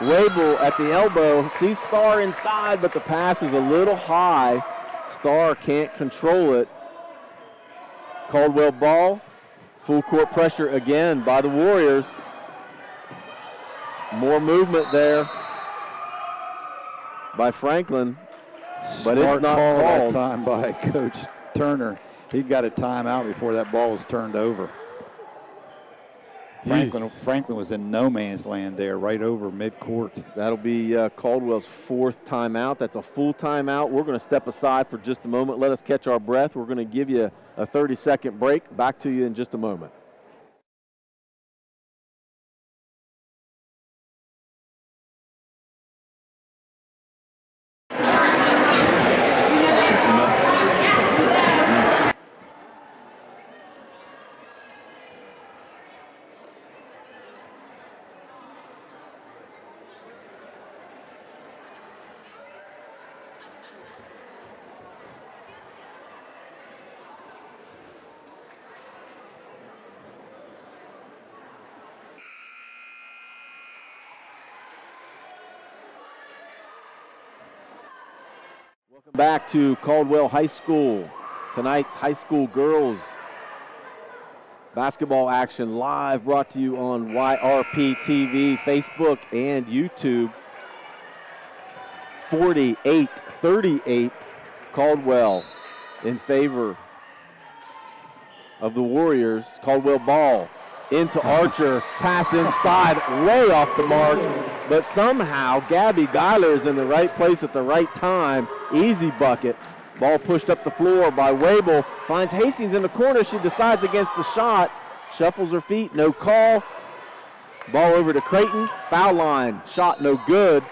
Wable at the elbow. Sees Starr inside, but the pass is a little high. Starr can't control it. Caldwell ball. Full court pressure again by the Warriors. More movement there by Franklin, but it's not called. That time by Coach Turner. He got a timeout before that ball was turned over. Franklin was in no man's land there, right over midcourt. That'll be Caldwell's 4th timeout. That's a full timeout. We're going to step aside for just a moment. Let us catch our breath. We're going to give you a 30-second break. Back to you in just a moment. Welcome back to Caldwell High School. Tonight's high school girls basketball action live, brought to you on YRP TV, Facebook, and YouTube. 48-38, Caldwell in favor of the Warriors. Caldwell ball into Archer, pass inside, way off the mark, but somehow Gabby Geiler is in the right place at the right time. Easy bucket. Ball pushed up the floor by Wabel, finds Hastings in the corner. She decides against the shot, shuffles her feet, no call. Ball over to Creighton, foul line, shot no good.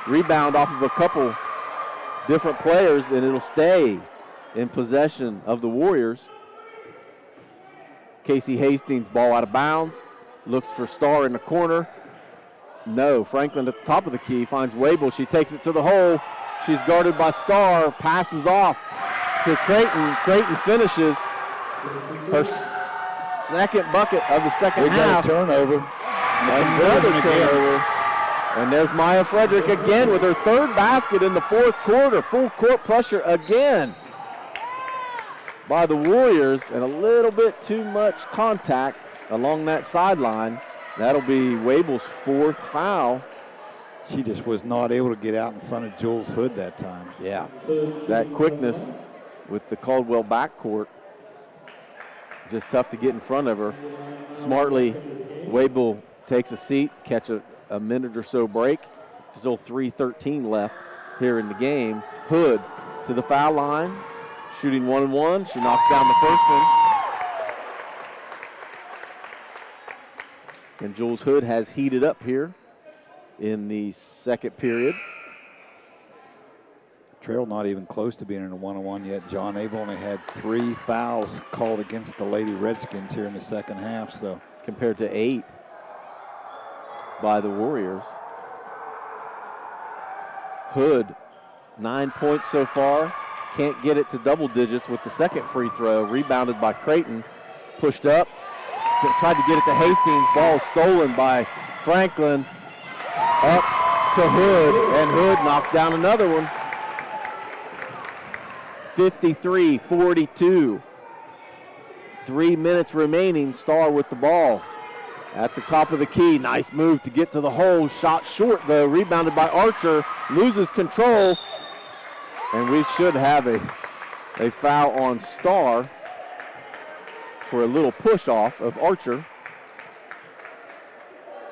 Rebound off of a couple different players, and it'll stay in possession of the Warriors. Casey Hastings, ball out of bounds, looks for Starr in the corner. No, Franklin at the top of the key, finds Wabel. She takes it to the hole. She's guarded by Starr, passes off to Creighton. Creighton finishes her second bucket of the second half. Turnover. Another turnover. And there's Maya Frederick again with her 3rd basket in the 4th quarter. Full court pressure again by the Warriors, and a little bit too much contact along that sideline. That'll be Wabel's 4th foul. She just was not able to get out in front of Jules Hood that time. Yeah, that quickness with the Caldwell backcourt, just tough to get in front of her. Smartly, Wabel takes a seat, catch a minute or so break. Still 3:13 left here in the game. Hood to the foul line, shooting 1-and-1. She knocks down the first one. And Jules Hood has heated up here in the second period. Trail not even close to being in a 1-on-1 yet. John, they've only had 3 fouls called against the Lady Redskins here in the second half. So compared to 8 by the Warriors. Hood, 9 points so far. Can't get it to double digits with the second free throw. Rebounded by Creighton. Pushed up. Tried to get it to Hastings. Ball stolen by Franklin. Up to Hood, and Hood knocks down another one. 53-42. 3 minutes remaining. Starr with the ball at the top of the key. Nice move to get to the hole. Shot short though. Rebounded by Archer. Loses control. And we should have a foul on Starr for a little push off of Archer.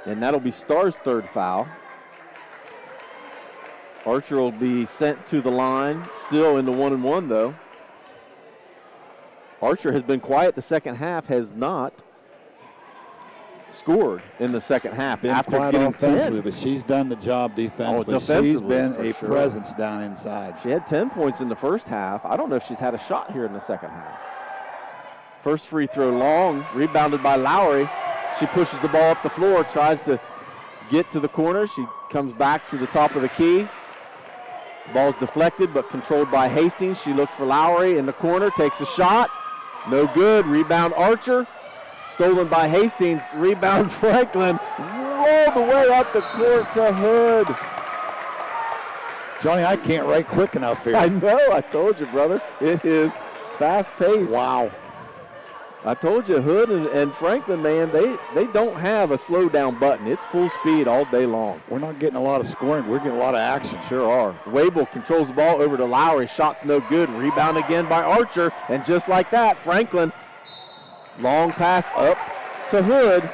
And that'll be Starr's 3rd foul. Archer will be sent to the line, still in the 1-and-1 though. Archer has been quiet the second half, has not scored in the second half after getting 10. But she's done the job defensively. Defensively, she's been a presence down inside. She had 10 points in the first half. I don't know if she's had a shot here in the second half. First free throw long, rebounded by Lowry. She pushes the ball up the floor, tries to get to the corner. She comes back to the top of the key. Ball's deflected, but controlled by Hastings. She looks for Lowry in the corner, takes a shot. No good. Rebound Archer. Stolen by Hastings. Rebound Franklin. Rolled the way up the court to Hood. Johnny, I can't write quick enough here. I know. I told you, brother. It is fast-paced. Wow. I told you, Hood and Franklin, man, they don't have a slow-down button. It's full speed all day long. We're not getting a lot of scoring. We're getting a lot of action. Sure are. Wabel controls the ball over to Lowry. Shot's no good. Rebound again by Archer. And just like that, Franklin, long pass up to Hood.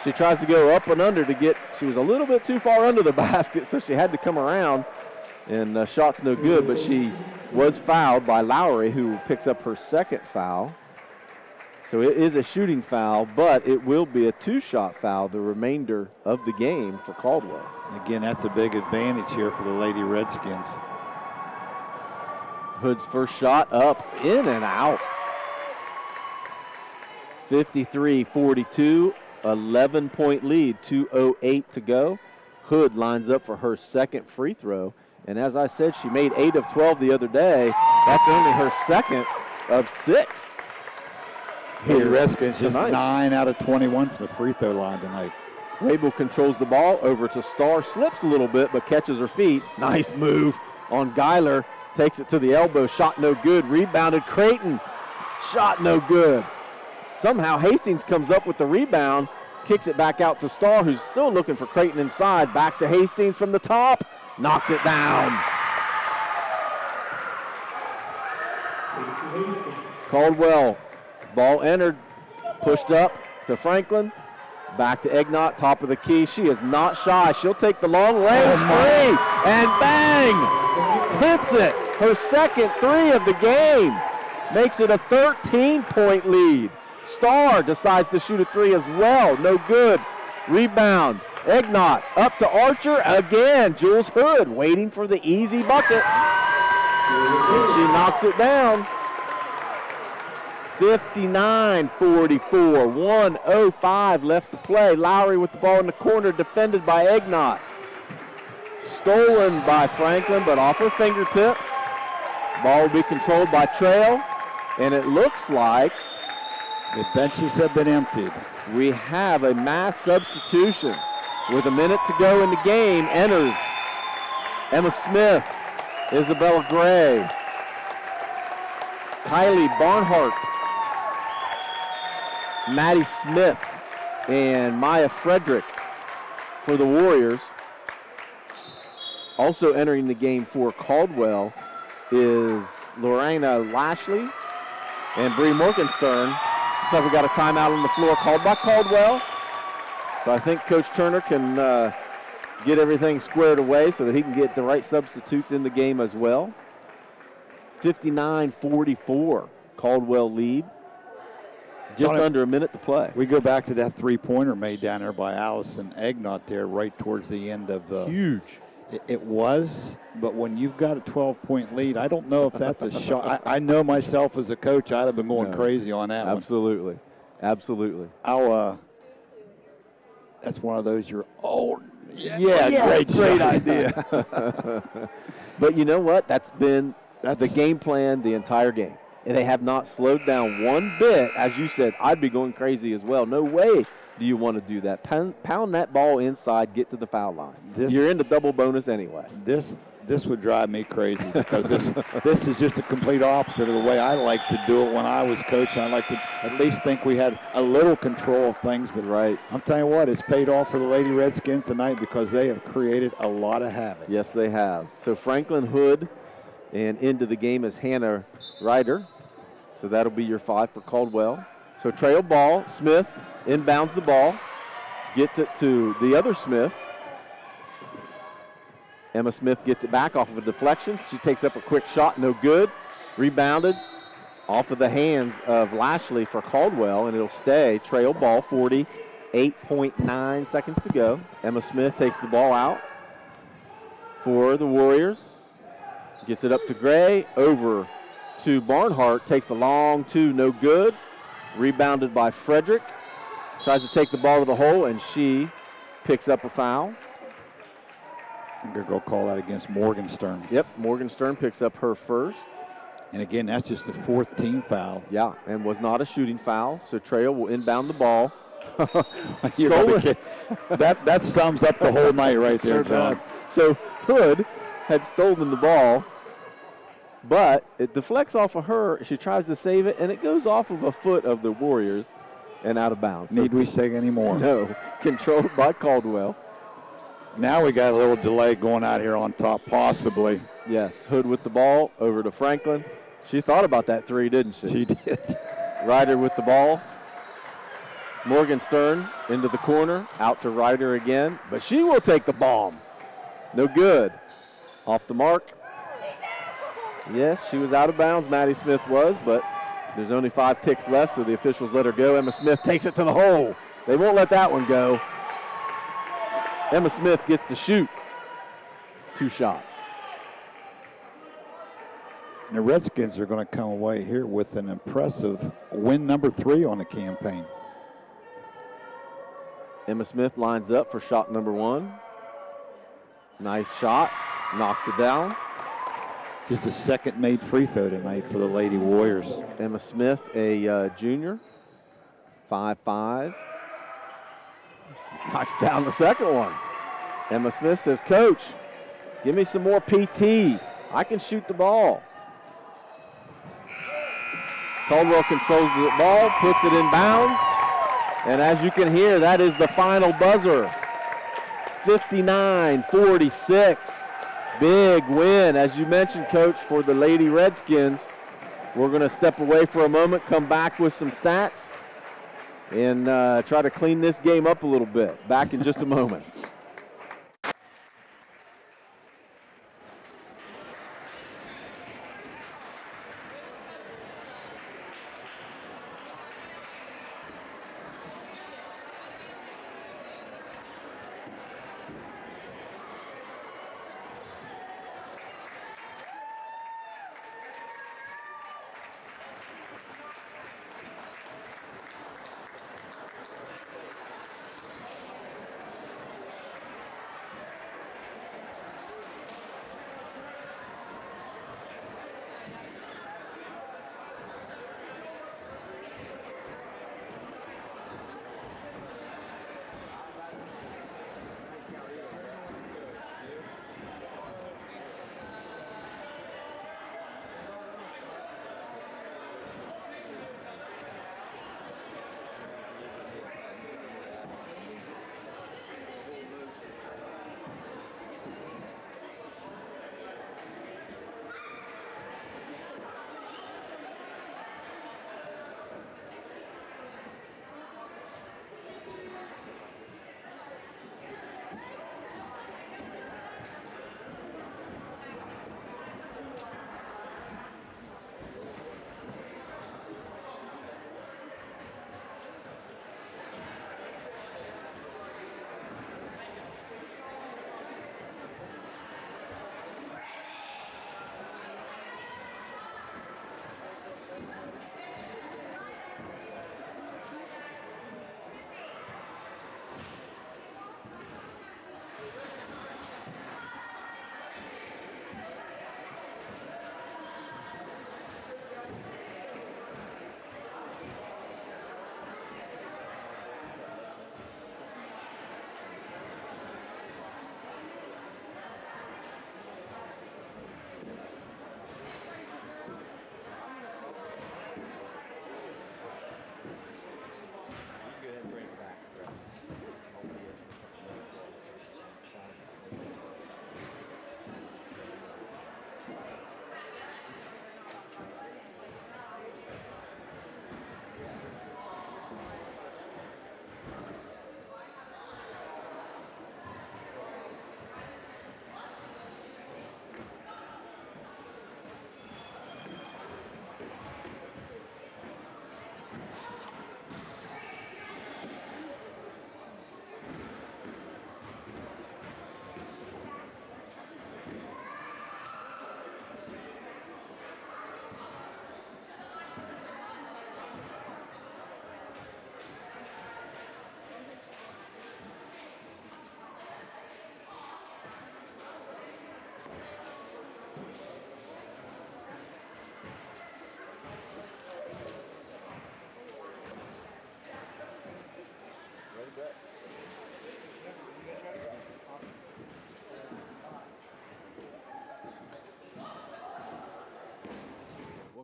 She tries to go up and under to get, she was a little bit too far under the basket, so she had to come around, and shot's no good, but she was fouled by Lowry, who picks up her second foul. So it is a shooting foul, but it will be a 2-shot foul the remainder of the game for Caldwell. Again, that's a big advantage here for the Lady Redskins. Hood's first shot up, in and out. 53-42, 11-point lead, 2:08 to go. Hood lines up for her second free throw. And as I said, she made 8 of 12 the other day. That's only her second of 6. Lady Redskins just tonight. 9 out of 21 from the free throw line tonight. Rabel controls the ball over to Starr, slips a little bit, but catches her feet. Nice move on Geiler. Takes it to the elbow, shot no good. Rebounded Creighton, shot no good. Somehow Hastings comes up with the rebound, kicks it back out to Starr, who's still looking for Creighton inside. Back to Hastings from the top, knocks it down. Caldwell, ball entered, pushed up to Franklin. Back to Egnott, top of the key. She is not shy. She'll take the long range three, and bang! Hits it. Her second 3 of the game. Makes it a 13-point lead. Starr decides to shoot a 3 as well. No good. Rebound. Egnott up to Archer again. Jules Hood waiting for the easy bucket. And she knocks it down. 59-44, 1:05 left to play. Lowry with the ball in the corner, defended by Egnott. Stolen by Franklin, but off her fingertips. Ball will be controlled by Trail, and it looks like the benches have been emptied. We have a mass substitution. With a minute to go in the game, enters Emma Smith, Isabella Gray, Kylie Barnhart, Maddie Smith, and Maya Frederick for the Warriors. Also entering the game for Caldwell is Lorena Lashley and Bree Morgenstern. Looks like we got a timeout on the floor called by Caldwell. So I think Coach Turner can get everything squared away so that he can get the right substitutes in the game as well. 59-44, Caldwell lead. Just under a minute to play. We go back to that three-pointer made down there by Allison Egnott there right towards the end of the... Huge. It was, but when you've got a 12-point lead, I don't know if that's a shot. I know myself as a coach, I'd have been going crazy on that one. Absolutely. Absolutely. That's one of those you're, great idea. But you know what? That's been the game plan the entire game. And they have not slowed down one bit. As you said, I'd be going crazy as well. No way do you want to do that. Pound that ball inside, get to the foul line. You're into double bonus anyway. This would drive me crazy because this is just a complete opposite of the way I like to do it when I was coaching. I like to at least think we had a little control of things. But I'm telling you what, it's paid off for the Lady Redskins tonight because they have created a lot of havoc. Yes, they have. So Franklin Hood, and into the game is Hannah Ryder. So that'll be your 5 for Caldwell. So trail ball, Smith inbounds the ball, gets it to the other Smith. Emma Smith gets it back off of a deflection. She takes up a quick shot, no good. Rebounded off of the hands of Lashley for Caldwell, and it'll stay. Trail ball, 48.9 seconds to go. Emma Smith takes the ball out for the Warriors. Gets it up to Gray, over to Barnhart, takes a long 2, no good. Rebounded by Frederick. Tries to take the ball to the hole, and she picks up a foul. I'm going to go call that against Morgenstern. Yep, Morgenstern picks up her first. And again, that's just the 4th team foul. Yeah, and was not a shooting foul, so Trail will inbound the ball. That sums up the whole night right there, John. So Hood had stolen the ball, but it deflects off of her. She tries to save it, and it goes off of a foot of the Warriors and out of bounds. Need we say any more? No. Controlled by Caldwell. Now we got a little delay going out here on top, possibly. Yes, Hood with the ball over to Franklin. She thought about that 3, didn't she? She did. Ryder with the ball. Morgenstern into the corner, out to Ryder again, but she will take the bomb. No good. Off the mark. Yes, she was out of bounds, Maddie Smith was, but there's only 5 ticks left, so the officials let her go. Emma Smith takes it to the hole. They won't let that one go. Emma Smith gets to shoot 2 shots. And the Redskins are going to come away here with an impressive win number 3 on the campaign. Emma Smith lines up for shot number 1. Nice shot, knocks it down. Just a second made free throw tonight for the Lady Warriors. Emma Smith, a junior, 5'5". Knocks down the second one. Emma Smith says, Coach, give me some more PT. I can shoot the ball. Caldwell controls the ball, puts it in bounds. And as you can hear, that is the final buzzer. 59-46. Big win, as you mentioned, Coach, for the Lady Redskins. We're going to step away for a moment, come back with some stats, and try to clean this game up a little bit. Back in just a moment.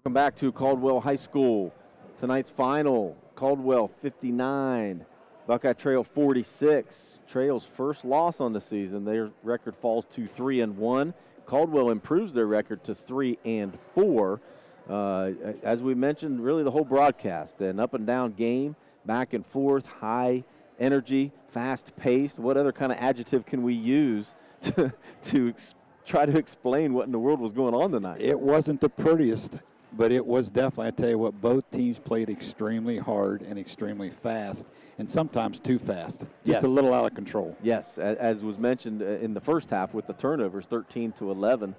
Welcome back to Caldwell High School. Tonight's final, Caldwell 59, Buckeye Trail 46. Trail's first loss on the season. Their record falls to 3-1. Caldwell improves their record to 3-4. As we mentioned, really the whole broadcast, an up and down game. back and forth, high energy, fast-paced. What other kind of adjective can we use to try to explain what in the world was going on tonight? It wasn't the prettiest, but it was definitely, I tell you what, both teams played extremely hard and extremely fast, and sometimes too fast. Just a little out of control. Yes, as was mentioned in the first half with the turnovers, 13-11,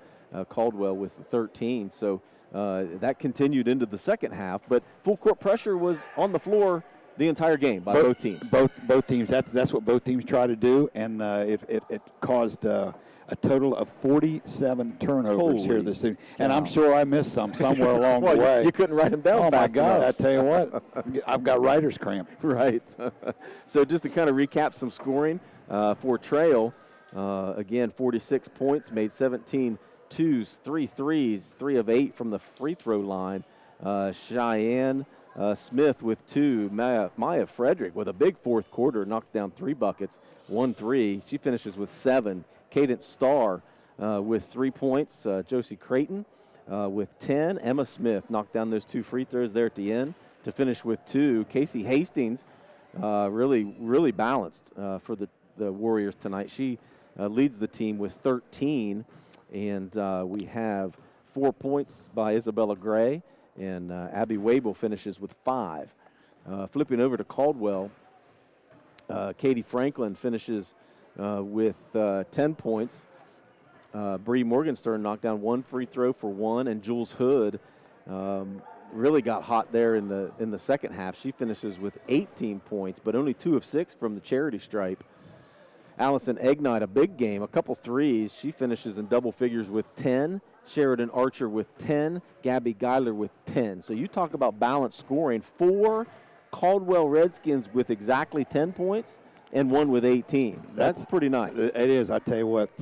Caldwell with the 13. So that continued into the second half, but full court pressure was on the floor the entire game by both teams. Both teams. That's what both teams try to do, and it caused a total of 47 turnovers here this evening. And I'm sure I missed somewhere along the way. You couldn't write them down. Oh my God! enough. I tell you what, I've got writer's cramp. Right. So just to kind of recap some scoring for Trail, again, 46 points, made 17 twos, 3 threes, 3 of 8 from the free throw line. Cheyenne Smith with 2. Maya Frederick with a big fourth quarter, knocked down 3 buckets, 1 3. She finishes with 7. Cadence Starr with 3 points. Josie Creighton with 10. Emma Smith knocked down those 2 free throws there at the end to finish with 2. Casey Hastings really balanced for the Warriors tonight. She leads the team with 13. And we have 4 points by Isabella Gray. And Abby Wabel finishes with 5. Flipping over to Caldwell, Katie Franklin finishes with 10 points. Bree Morgenstern knocked down 1 free throw for 1, and Jules Hood really got hot there in the second half. She finishes with 18 points, but only 2 of 6 from the charity stripe. Allison Egnite, a big game, a couple threes. She finishes in double figures with 10. Sheridan Archer with 10. Gabby Geiler with 10. So you talk about balanced scoring. 4 Caldwell Redskins with exactly 10 points and 1 with 18. That's pretty nice. It is. I tell you what,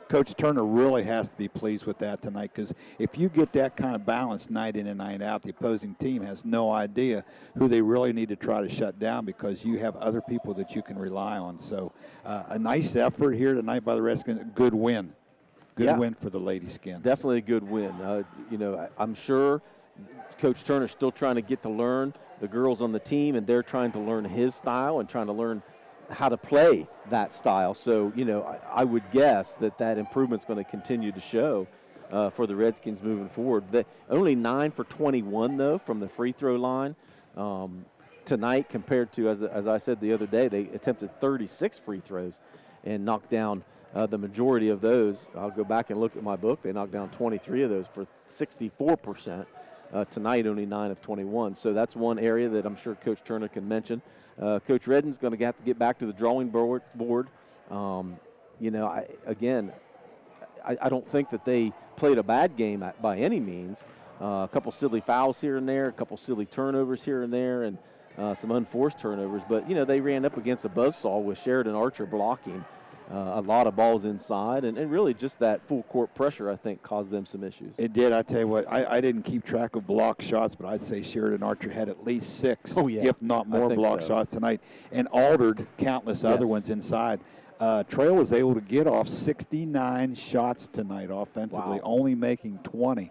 Coach Turner really has to be pleased with that tonight, because if you get that kind of balance night in and night out, the opposing team has no idea who they really need to try to shut down, because you have other people that you can rely on. So a nice effort here tonight by the Redskins. Good win. Good win for the Lady Skins. Definitely a good win. I'm sure Coach Turner's still trying to get to learn the girls on the team, and they're trying to learn his style and trying to learn how to play that style. So, I would guess that improvement's going to continue to show for the Redskins moving forward. Only 9 for 21, though, from the free throw line tonight, compared to, as I said the other day, they attempted 36 free throws and knocked down the majority of those. I'll go back and look at my book. They knocked down 23 of those for 64%. Tonight, only 9 of 21. So that's one area that I'm sure Coach Turner can mention. Coach Redden's going to have to get back to the drawing board. I don't think that they played a bad game by any means. A couple silly fouls here and there, a couple silly turnovers here and there, and some unforced turnovers. But, they ran up against a buzzsaw with Sheridan Archer blocking a lot of balls inside, and really just that full court pressure, I think, caused them some issues. It did. I tell you what, I didn't keep track of block shots, but I'd say Sheridan Archer had at least 6, if not more, block shots tonight, and altered countless other ones inside. Trail was able to get off 69 shots tonight offensively, only making 20.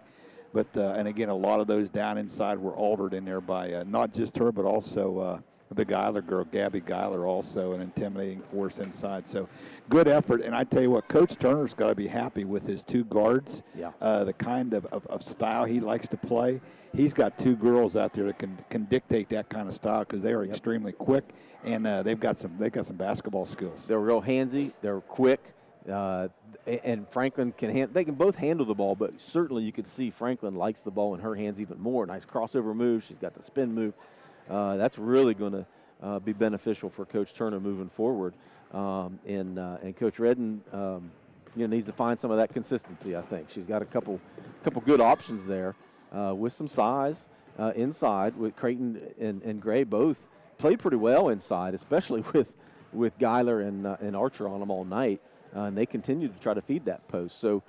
But, and again, a lot of those down inside were altered in there by not just her, but also the Geiler girl, Gabby Geiler, also an intimidating force inside. So good effort. And I tell you what, Coach Turner's got to be happy with his 2 guards, the kind of style he likes to play. He's got 2 girls out there that can dictate that kind of style, because they are extremely quick, and they've got some basketball skills. They're real handsy. They're quick. And Franklin they can both handle the ball, but certainly you could see Franklin likes the ball in her hands even more. Nice crossover move. She's got the spin move. That's really going to be beneficial for Coach Turner moving forward. And Coach Redden, needs to find some of that consistency, I think. She's got a couple good options there with some size inside. With Creighton and Gray both played pretty well inside, especially with Geiler and Archer on them all night. And they continue to try to feed that post. So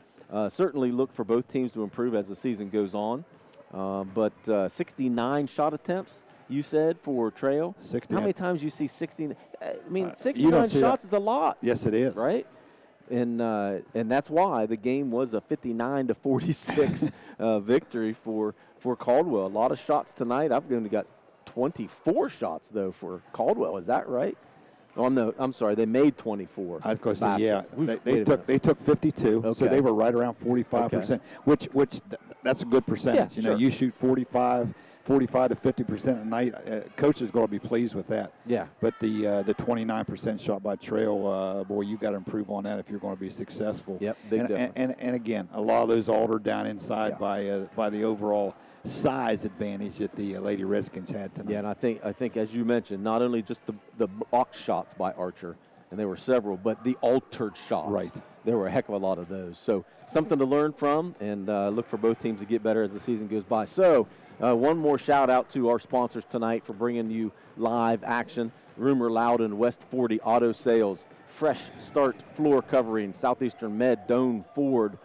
certainly look for both teams to improve as the season goes on. But 69 shot attempts, you said, for Trail. 60. How many times you see 69? 69 shots is a lot. Yes, it is. Right? And that's why the game was a 59-46 victory for Caldwell. A lot of shots tonight. I've only got 24 shots, though, for Caldwell. Is that right? Oh, no, I'm sorry. They made 24. I was going to say, yeah. Oof, They took 52, Okay. so they were right around 45%, which that's a good percentage. Yeah, sure. You shoot 45 to 50% a night. Coach is going to be pleased with that. Yeah. But the 29% shot by Trail, boy, you got to improve on that if you're going to be successful. Yep, big difference. And again, a lot of those altered down inside Yeah. by the overall size advantage that the Lady Redskins had tonight. Yeah, and I think as you mentioned, not only just the box shots by Archer, and there were several, but the altered shots. Right. There were a heck of a lot of those. So something to learn from, and look for both teams to get better as the season goes by. So one more shout out to our sponsors tonight for bringing you live action. Rumor Loudon, West 40 Auto Sales, Fresh Start Floor Covering, Southeastern Med, Doane Ford,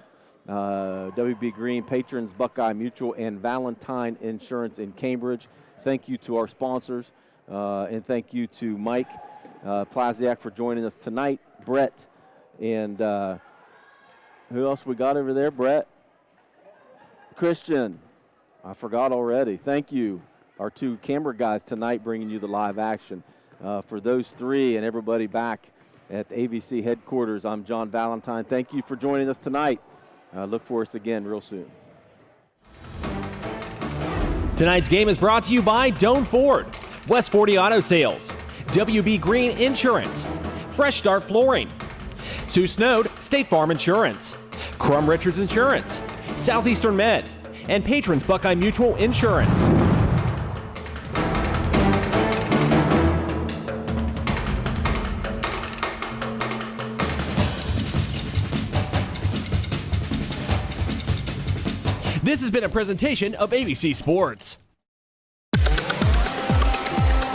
WB Green, Patrons, Buckeye Mutual, and Valentine Insurance in Cambridge. Thank you to our sponsors, and thank you to Mike Plaziak for joining us tonight, Brett, and who else we got over there? Brett, Christian, I forgot already. Thank you, our two camera guys tonight bringing you the live action. For those three and everybody back at the AVC headquarters, I'm John Valentine. Thank you for joining us tonight. Look for us again real soon. Tonight's game is brought to you by Doane Ford, West 40 Auto Sales, WB Green Insurance, Fresh Start Flooring, Sue Snowed State Farm Insurance, Crum Richards Insurance, Southeastern Med, and Patrons Buckeye Mutual Insurance. This has been a presentation of ABC Sports.